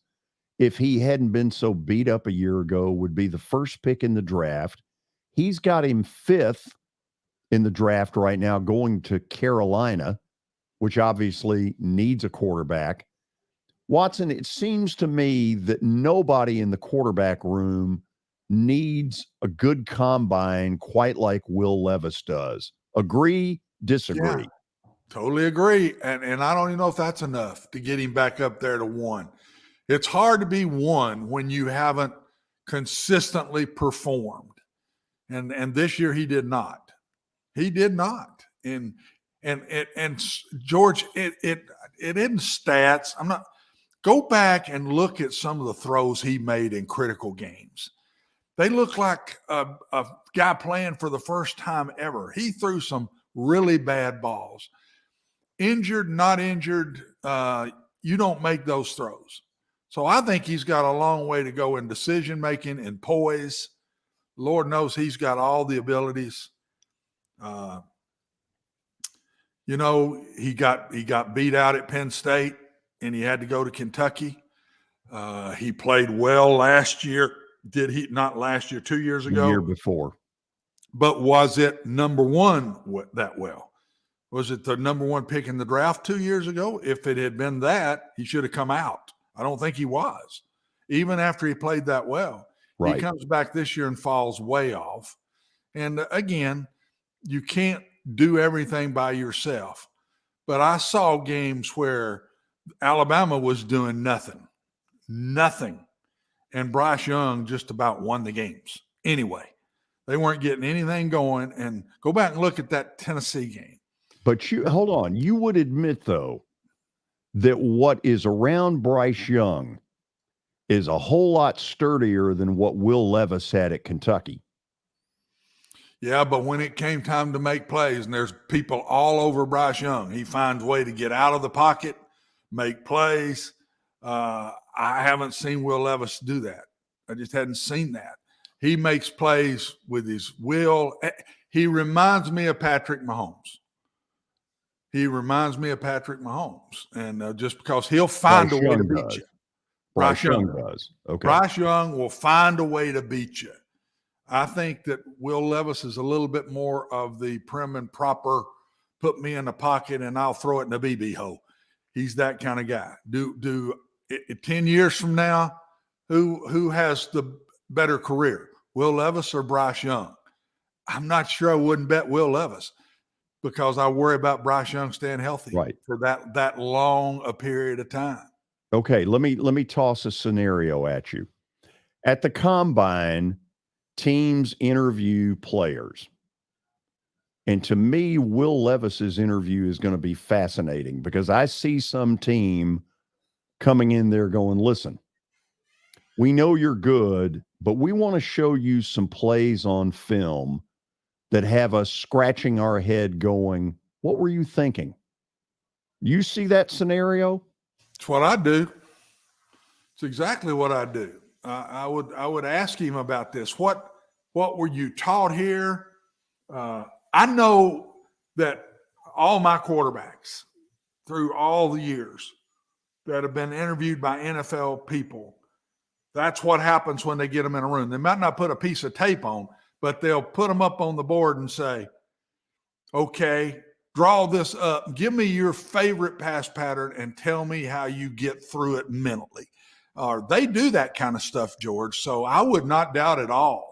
[SPEAKER 4] if he hadn't been so beat up a year ago, would be the first pick in the draft. He's got him 5th in the draft right now, going to Carolina, which obviously needs a quarterback. Watson, it seems to me that nobody in the quarterback room needs a good combine quite like Will Levis does. Agree, disagree?
[SPEAKER 3] Yeah, totally agree. And I don't even know if that's enough to get him back up there to 1. It's hard to be 1 when you haven't consistently performed. And this year he did not. He did not. And George, it isn't stats. Go back and look at some of the throws he made in critical games. They look like a guy playing for the first time ever. He threw some really bad balls. Injured, not injured, you don't make those throws. So I think he's got a long way to go in decision making and poise. Lord knows he's got all the abilities. He got beat out at Penn State and he had to go to Kentucky. He played well last year. Did he not last year, 2 years ago?
[SPEAKER 4] The year before.
[SPEAKER 3] But was it number 1 that well? Was it the number 1 pick in the draft 2 years ago? If it had been that, he should have come out. I don't think he was, even after he played that well.
[SPEAKER 4] Right.
[SPEAKER 3] He comes back this year and falls way off. And again, you can't do everything by yourself. But I saw games where Alabama was doing nothing. And Bryce Young just about won the games. Anyway, they weren't getting anything going. And go back and look at that Tennessee game.
[SPEAKER 4] But hold on. You would admit, though, that what is around Bryce Young is a whole lot sturdier than what Will Levis had at Kentucky.
[SPEAKER 3] Yeah, but when it came time to make plays, and there's people all over Bryce Young, he finds a way to get out of the pocket, make plays. I haven't seen Will Levis do that. I just hadn't seen that. He makes plays with his will. He reminds me of Patrick Mahomes. And just because he'll find a way to beat you.
[SPEAKER 4] Bryce Young does. Okay.
[SPEAKER 3] Bryce Young will find a way to beat you. I think that Will Levis is a little bit more of the prim and proper, put me in the pocket and I'll throw it in the BB hole. He's that kind of guy. 10 years from now, who has the better career, Will Levis or Bryce Young? I'm not sure. I wouldn't bet Will Levis because I worry about Bryce Young staying healthy for that long a period of time.
[SPEAKER 4] Okay, let me toss a scenario at you. At the combine, teams interview players. And to me, Will Levis's interview is going to be fascinating because I see some team coming in there going, listen, we know you're good, but we want to show you some plays on film that have us scratching our head going, what were you thinking? You see that scenario?
[SPEAKER 3] It's what I do. It's exactly what I do. I would ask him about this. What were you taught here? I know that all my quarterbacks through all the years that have been interviewed by NFL people, that's what happens when they get them in a room. They might not put a piece of tape on, but they'll put them up on the board and say, okay, draw this up. Give me your favorite pass pattern and tell me how you get through it mentally. They do that kind of stuff, George. So I would not doubt at all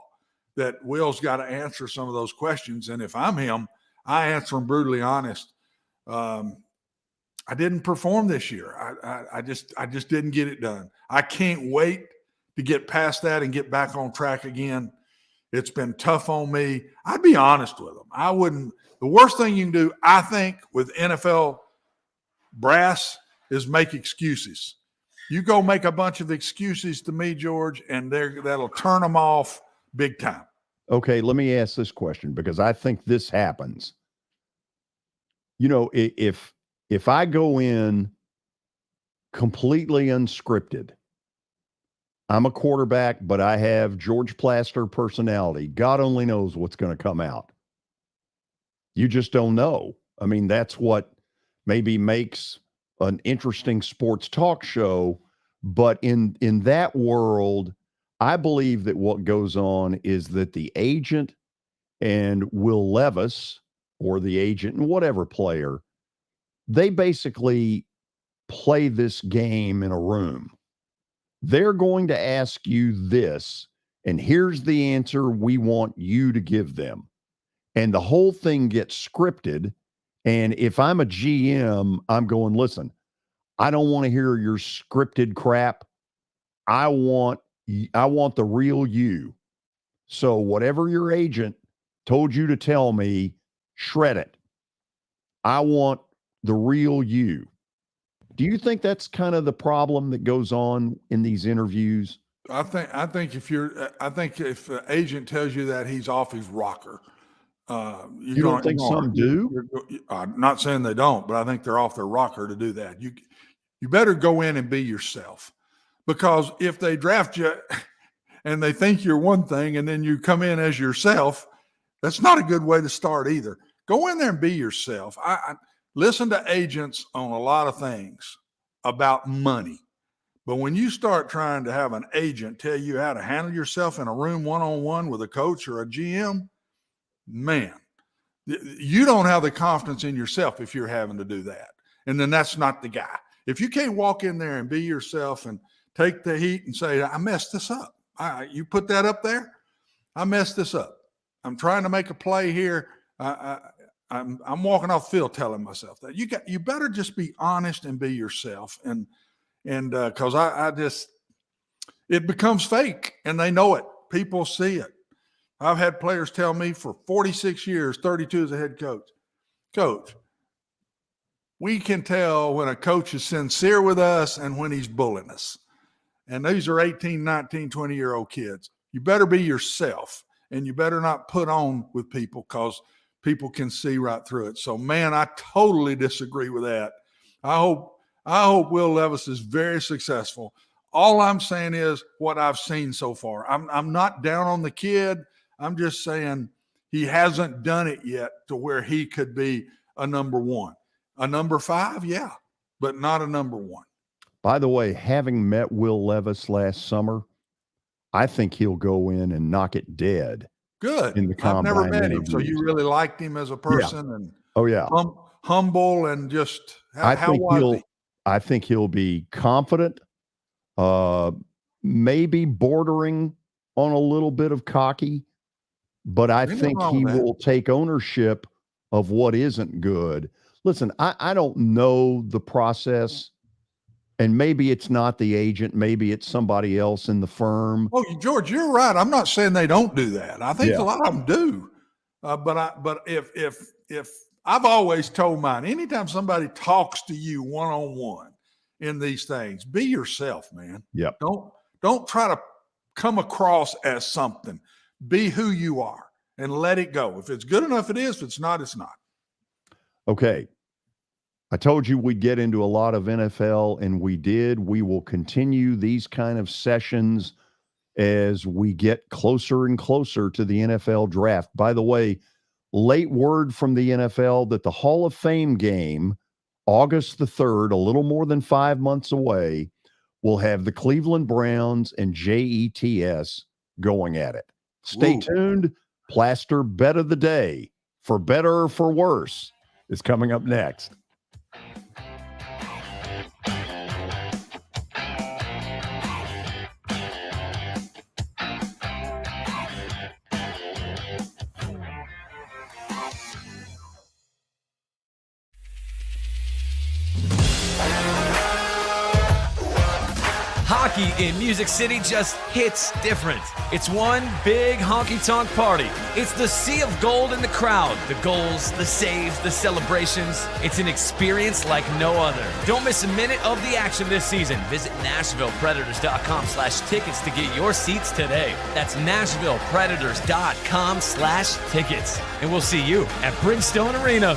[SPEAKER 3] that Will's got to answer some of those questions. And if I'm him, I answer them brutally honest. I didn't perform this year. I just didn't get it done. I can't wait to get past that and get back on track again. It's been tough on me. I'd be honest with them. I wouldn't. The worst thing you can do, I think, with NFL brass is make excuses. You go make a bunch of excuses to me, George, and that'll turn them off big time.
[SPEAKER 4] Okay, let me ask this question because I think this happens. You know, if I go in completely unscripted, I'm a quarterback, but I have George Plaster personality. God only knows what's going to come out. You just don't know. I mean, that's what maybe makes an interesting sports talk show. But in that world, I believe that what goes on is that the agent and Will Levis, or the agent and whatever player, they basically play this game in a room. They're going to ask you this, and here's the answer we want you to give them. And the whole thing gets scripted. And if I'm a GM, I'm going, listen, I don't want to hear your scripted crap. I want the real you. So whatever your agent told you to tell me, shred it. I want the real you. Do you think that's kind of the problem that goes on in these interviews?
[SPEAKER 3] I think if the agent tells you that, he's off his rocker.
[SPEAKER 4] You don't think some do?
[SPEAKER 3] I'm not saying they don't, but I think they're off their rocker to do that. You better go in and be yourself, because if they draft you and they think you're one thing and then you come in as yourself, that's not a good way to start either. Go in there and be yourself. I listen to agents on a lot of things about money. But when you start trying to have an agent tell you how to handle yourself in a room one-on-one with a coach or a GM, man, you don't have the confidence in yourself if you're having to do that. And then that's not the guy. If you can't walk in there and be yourself and take the heat and say, I messed this up. You put that up there? I messed this up. I'm trying to make a play here. I'm walking off the field telling myself that. You better just be honest and be yourself. And because it becomes fake, and they know it. People see it. I've had players tell me for 46 years, 32 as a head coach, we can tell when a coach is sincere with us and when he's bullying us. And these are 18, 19, 20-year-old kids. You better be yourself, and you better not put on with people, because people can see right through it. So, man, I totally disagree with that. I hope Will Levis is very successful. All I'm saying is what I've seen so far. I'm not down on the kid. I'm just saying he hasn't done it yet to where he could be a number one. A number 5, yeah, but not a number 1.
[SPEAKER 4] By the way, having met Will Levis last summer, I think he'll go in and knock it dead.
[SPEAKER 3] Good.
[SPEAKER 4] In the combine.
[SPEAKER 3] I've never met him, so you really liked him as a person, and humble and just
[SPEAKER 4] I think he'll be confident, maybe bordering on a little bit of cocky, but I think he will take ownership of what isn't good. Listen, I don't know the process And maybe it's not the agent, maybe it's somebody else in the firm.
[SPEAKER 3] Oh, George, you're right. I'm not saying they don't do that. I think a lot of them do. But if I've always told mine, anytime somebody talks to you one-on-one in these things, be yourself, man.
[SPEAKER 4] Yep.
[SPEAKER 3] Don't try to come across as something. Be who you are and let it go. If it's good enough, it is. If it's not, it's not.
[SPEAKER 4] Okay. I told you we'd get into a lot of NFL, and we did. We will continue these kind of sessions as we get closer and closer to the NFL draft. By the way, late word from the NFL that the Hall of Fame game, August the 3rd, a little more than 5 months away, will have the Cleveland Browns and JETS going at it. Stay tuned. Plaster Bet of the Day, for better or for worse, is coming up next.
[SPEAKER 9] Hockey in Music City just hits different. It's one big honky-tonk party. It's the sea of gold in the crowd. The goals, the saves, the celebrations. It's an experience like no other. Don't miss a minute of the action this season. Visit NashvillePredators.com/tickets to get your seats today. That's NashvillePredators.com/tickets. And we'll see you at Bridgestone Arena.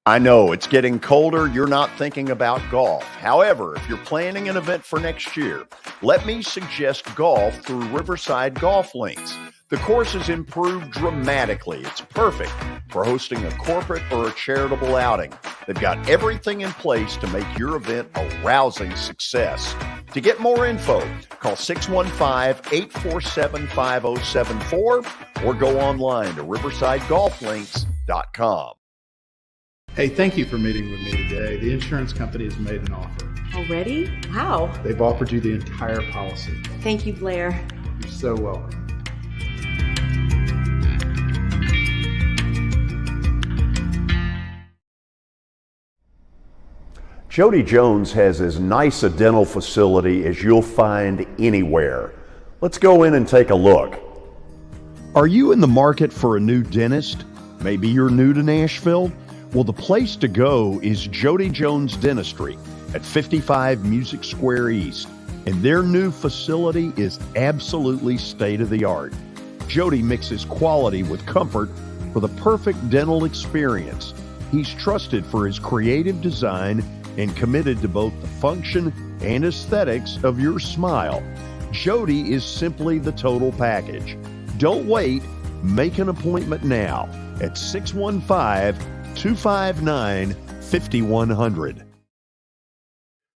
[SPEAKER 4] I know it's getting colder. You're not thinking about golf. However, if you're planning an event for next year, let me suggest golf through Riverside Golf Links. The course has improved dramatically. It's perfect for hosting a corporate or a charitable outing. They've got everything in place to make your event a rousing success. To get more info, call 615-847-5074 or go online to riversidegolflinks.com.
[SPEAKER 8] Hey, thank you for meeting with me today. The insurance company has made an offer.
[SPEAKER 12] Already? How?
[SPEAKER 8] They've offered you the entire policy.
[SPEAKER 12] Thank you, Blair.
[SPEAKER 8] You're so welcome.
[SPEAKER 4] Jody Jones has as nice a dental facility as you'll find anywhere. Let's go in and take a look. Are you in the market for a new dentist? Maybe you're new to Nashville? Well, the place to go is Jody Jones Dentistry at 55 Music Square East, and their new facility is absolutely state-of-the-art. Jody mixes quality with comfort for the perfect dental experience. He's trusted for his creative design and committed to both the function and aesthetics of your smile. Jody is simply the total package. Don't wait. Make an appointment now at 615-259-5100.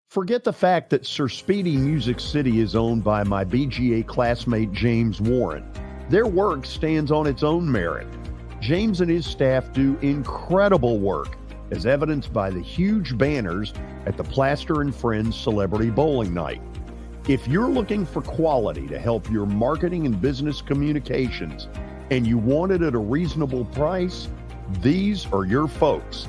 [SPEAKER 4] Forget the fact that Sir Speedy Music City is owned by my BGA classmate James Warren. Their work stands on its own merit. James and his staff do incredible work, as evidenced by the huge banners at the Plaster and Friends Celebrity Bowling Night. If you're looking for quality to help your marketing and business communications, and you want it at a reasonable price, these are your folks.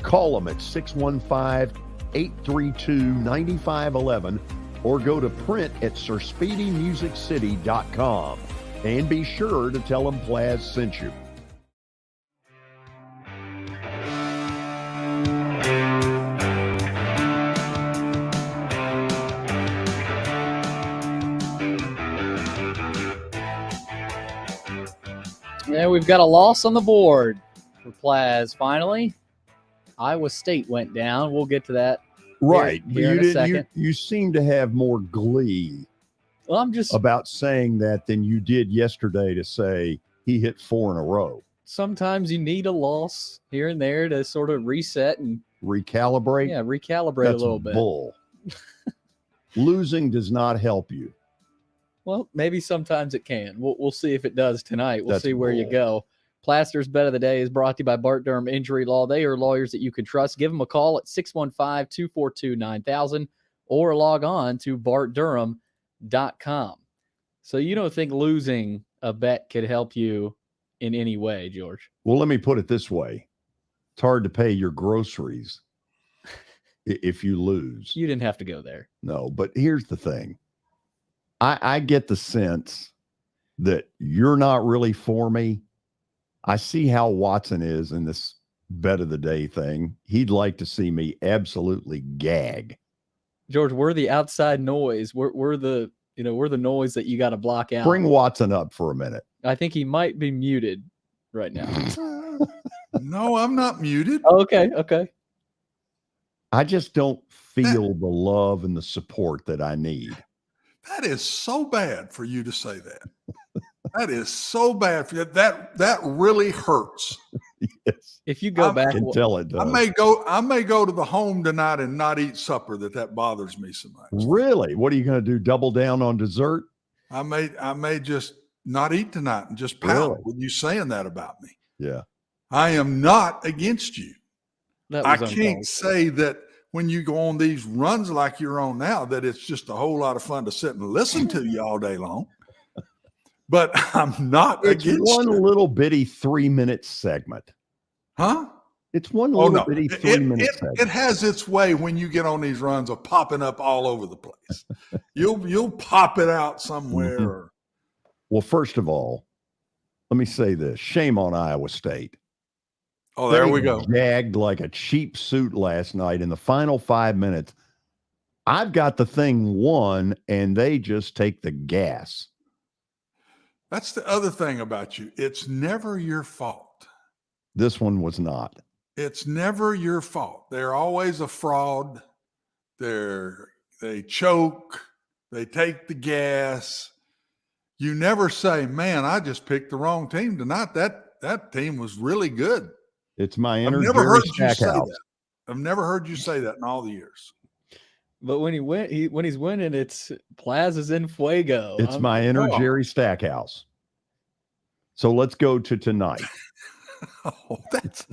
[SPEAKER 4] Call them at 615-832-9511 or go to print at sirspeedymusiccity.com. And be sure to tell them Plaz sent you.
[SPEAKER 2] Yeah, we've got a loss on the board for Plaz finally. Iowa State went down. We'll get to that
[SPEAKER 4] right
[SPEAKER 2] here in a second.
[SPEAKER 4] You seem to have more glee about saying that than you did yesterday to say he hit 4 in a row.
[SPEAKER 2] Sometimes you need a loss here and there to sort of reset and
[SPEAKER 4] recalibrate.
[SPEAKER 2] Yeah, recalibrate a little bit.
[SPEAKER 4] Bull. Losing does not help you.
[SPEAKER 2] Well, maybe sometimes it can. We'll see if it does tonight. We'll see where you go. Plaster's Bet of the Day is brought to you by Bart Durham Injury Law. They are lawyers that you can trust. Give them a call at 615-242-9000 or log on to bartdurham.com. So you don't think losing a bet could help you in any way, George?
[SPEAKER 4] Well, let me put it this way. It's hard to pay your groceries if you lose.
[SPEAKER 2] You didn't have to go there.
[SPEAKER 4] No, but here's the thing. I get the sense that you're not really for me. I see how Watson is in this bet of the day thing. He'd like to see me absolutely gag.
[SPEAKER 2] George, we're the outside noise. We're the noise that you got to block out.
[SPEAKER 4] Bring Watson up for a minute.
[SPEAKER 2] I think he might be muted right now.
[SPEAKER 3] No, I'm not muted.
[SPEAKER 2] Okay.
[SPEAKER 4] I just don't feel the love and the support that I need.
[SPEAKER 3] That is so bad for you to say that. That is so bad for you. That really hurts.
[SPEAKER 4] Yes.
[SPEAKER 2] If you go back,
[SPEAKER 4] I can tell it does.
[SPEAKER 3] I may go to the home tonight and not eat supper. That bothers me so much.
[SPEAKER 4] Really? What are you going to do? Double down on dessert?
[SPEAKER 3] I may just not eat tonight and just pout with you saying that about me.
[SPEAKER 4] Yeah.
[SPEAKER 3] I am not against you. I can't
[SPEAKER 2] uncalled.
[SPEAKER 3] say that when you go on these runs like you're on now, that it's just a whole lot of fun to sit and listen to you all day long. But I'm not
[SPEAKER 4] It's
[SPEAKER 3] against
[SPEAKER 4] one
[SPEAKER 3] it.
[SPEAKER 4] little bitty 3-minute segment.
[SPEAKER 3] Huh?
[SPEAKER 4] It's one
[SPEAKER 3] Oh,
[SPEAKER 4] little
[SPEAKER 3] no.
[SPEAKER 4] bitty 3-minute segment.
[SPEAKER 3] It has its way when you get on these runs of popping up all over the place. You'll pop it out somewhere.
[SPEAKER 4] Mhm. Well, first of all, let me say this. Shame on Iowa State.
[SPEAKER 3] Oh, there
[SPEAKER 4] They
[SPEAKER 3] we go.
[SPEAKER 4] Gagged like a cheap suit last night in the final 5 minutes. I've got the thing won, and they just take the gas.
[SPEAKER 3] That's the other thing about you. It's never your fault.
[SPEAKER 4] This one was not.
[SPEAKER 3] It's never your fault. They're always a fraud. They choke. They take the gas. You never say, man, I just picked the wrong team tonight. That team was really good.
[SPEAKER 4] It's my inner
[SPEAKER 3] I've never
[SPEAKER 4] Jerry
[SPEAKER 3] heard you say
[SPEAKER 4] Stackhouse.
[SPEAKER 3] that. I've never heard you say that in all the years.
[SPEAKER 2] But when he's winning, it's Plaza's in fuego.
[SPEAKER 4] It's my inner Jerry Stackhouse. So let's go to tonight.
[SPEAKER 3] Oh, that's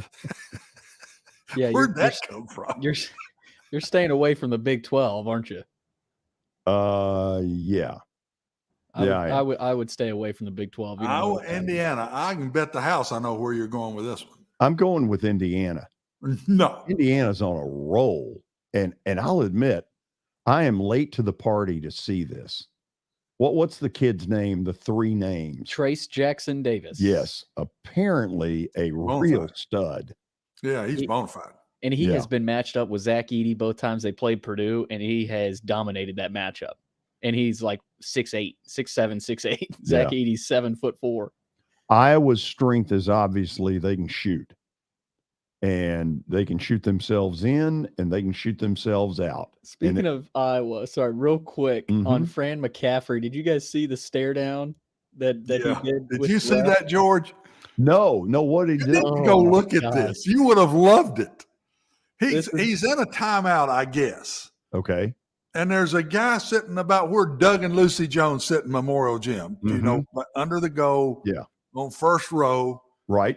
[SPEAKER 2] Yeah,
[SPEAKER 3] where'd that come from?
[SPEAKER 2] You're staying away from the Big 12, aren't you?
[SPEAKER 4] Yeah.
[SPEAKER 2] I would stay away from the Big 12.
[SPEAKER 3] Indiana. I can bet the house I know where you're going with this one.
[SPEAKER 4] I'm going with Indiana.
[SPEAKER 3] No.
[SPEAKER 4] Indiana's on a roll. And I'll admit, I am late to the party to see this. What's the kid's name? The 3 names.
[SPEAKER 2] Trace Jackson Davis.
[SPEAKER 4] Yes. Apparently a real stud.
[SPEAKER 3] Yeah, he's bona fide.
[SPEAKER 2] And he has been matched up with Zach Edey both times they played Purdue, and he has dominated that matchup. And he's like 6'8", 6'7", 6'8". Zach Edey's 7'4".
[SPEAKER 4] Iowa's strength is obviously they can shoot. And they can shoot themselves in, and they can shoot themselves out.
[SPEAKER 2] Speaking of Iowa, sorry, real quick on Fran McCaffrey, did you guys see the stare down that he did?
[SPEAKER 3] Did you see that, George?
[SPEAKER 4] No. What did he do?
[SPEAKER 3] Go look at this. You would have loved it. He's in a timeout, I guess.
[SPEAKER 4] Okay.
[SPEAKER 3] And there's a guy sitting about where Doug and Lucy Jones sit in Memorial Gym, you know, under the goal, on first row.
[SPEAKER 4] Right.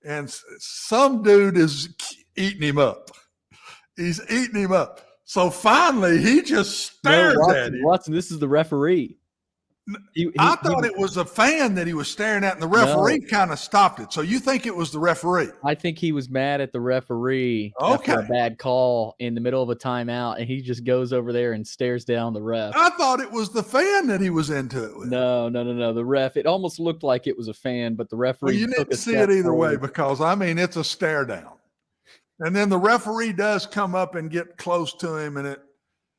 [SPEAKER 3] And some dude is eating him up. He's eating him up. So finally, he just stares at him.
[SPEAKER 2] Watson, this is the referee.
[SPEAKER 3] I thought it was a fan that he was staring at, and the referee kind of stopped it. So you think it was the referee?
[SPEAKER 2] I think he was mad at the referee after a bad call in the middle of a timeout, and he just goes over there and stares down the ref.
[SPEAKER 3] I thought it was the fan that he was into it with.
[SPEAKER 2] No. The ref. It almost looked like it was a fan, but the referee.
[SPEAKER 3] Well, you didn't see it either way because, I mean, it's a stare down. And then the referee does come up and get close to him,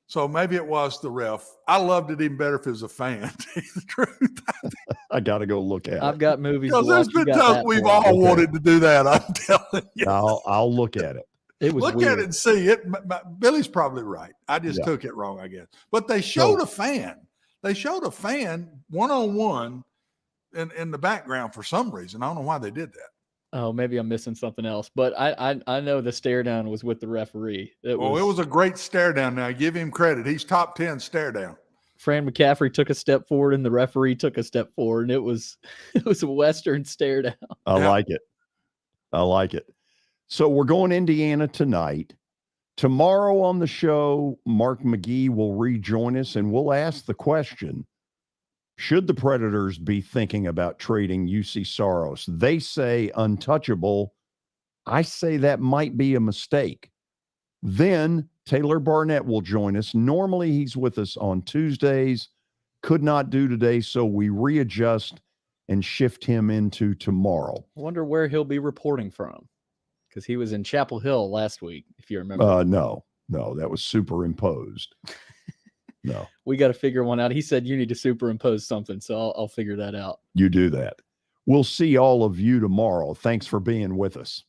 [SPEAKER 3] so maybe it was the ref. I loved it even better if it was a fan, to tell you the truth.
[SPEAKER 4] I got to go look at it.
[SPEAKER 2] I've got movies.
[SPEAKER 3] Because there's been times we've all wanted to do that, I'm telling you.
[SPEAKER 4] I'll look at it.
[SPEAKER 2] It was
[SPEAKER 3] look
[SPEAKER 2] weird.
[SPEAKER 3] at it and see it. Billy's probably right. I just took it wrong, I guess. But they showed a fan. They showed a fan one-on-one in the background for some reason. I don't know why they did that.
[SPEAKER 2] Oh, maybe I'm missing something else. But I know the stare down was with the referee. It
[SPEAKER 3] was a great stare down. Now, give him credit. He's top 10 stare down.
[SPEAKER 2] Fran McCaffrey took a step forward and the referee took a step forward, and it was a Western stare down.
[SPEAKER 4] I like it. So we're going Indiana tonight. Tomorrow on the show, Mark McGee will rejoin us, and we'll ask the question, should the Predators be thinking about trading UC Saros? They say untouchable. I say that might be a mistake. Then Taylor Barnett will join us. Normally he's with us on Tuesdays. Could not do today, so we readjust and shift him into tomorrow.
[SPEAKER 2] I wonder where he'll be reporting from, because he was in Chapel Hill last week, if you remember.
[SPEAKER 4] No, that was superimposed. No.
[SPEAKER 2] We got to figure one out. He said you need to superimpose something, so I'll figure that out.
[SPEAKER 4] You do that. We'll see all of you tomorrow. Thanks for being with us.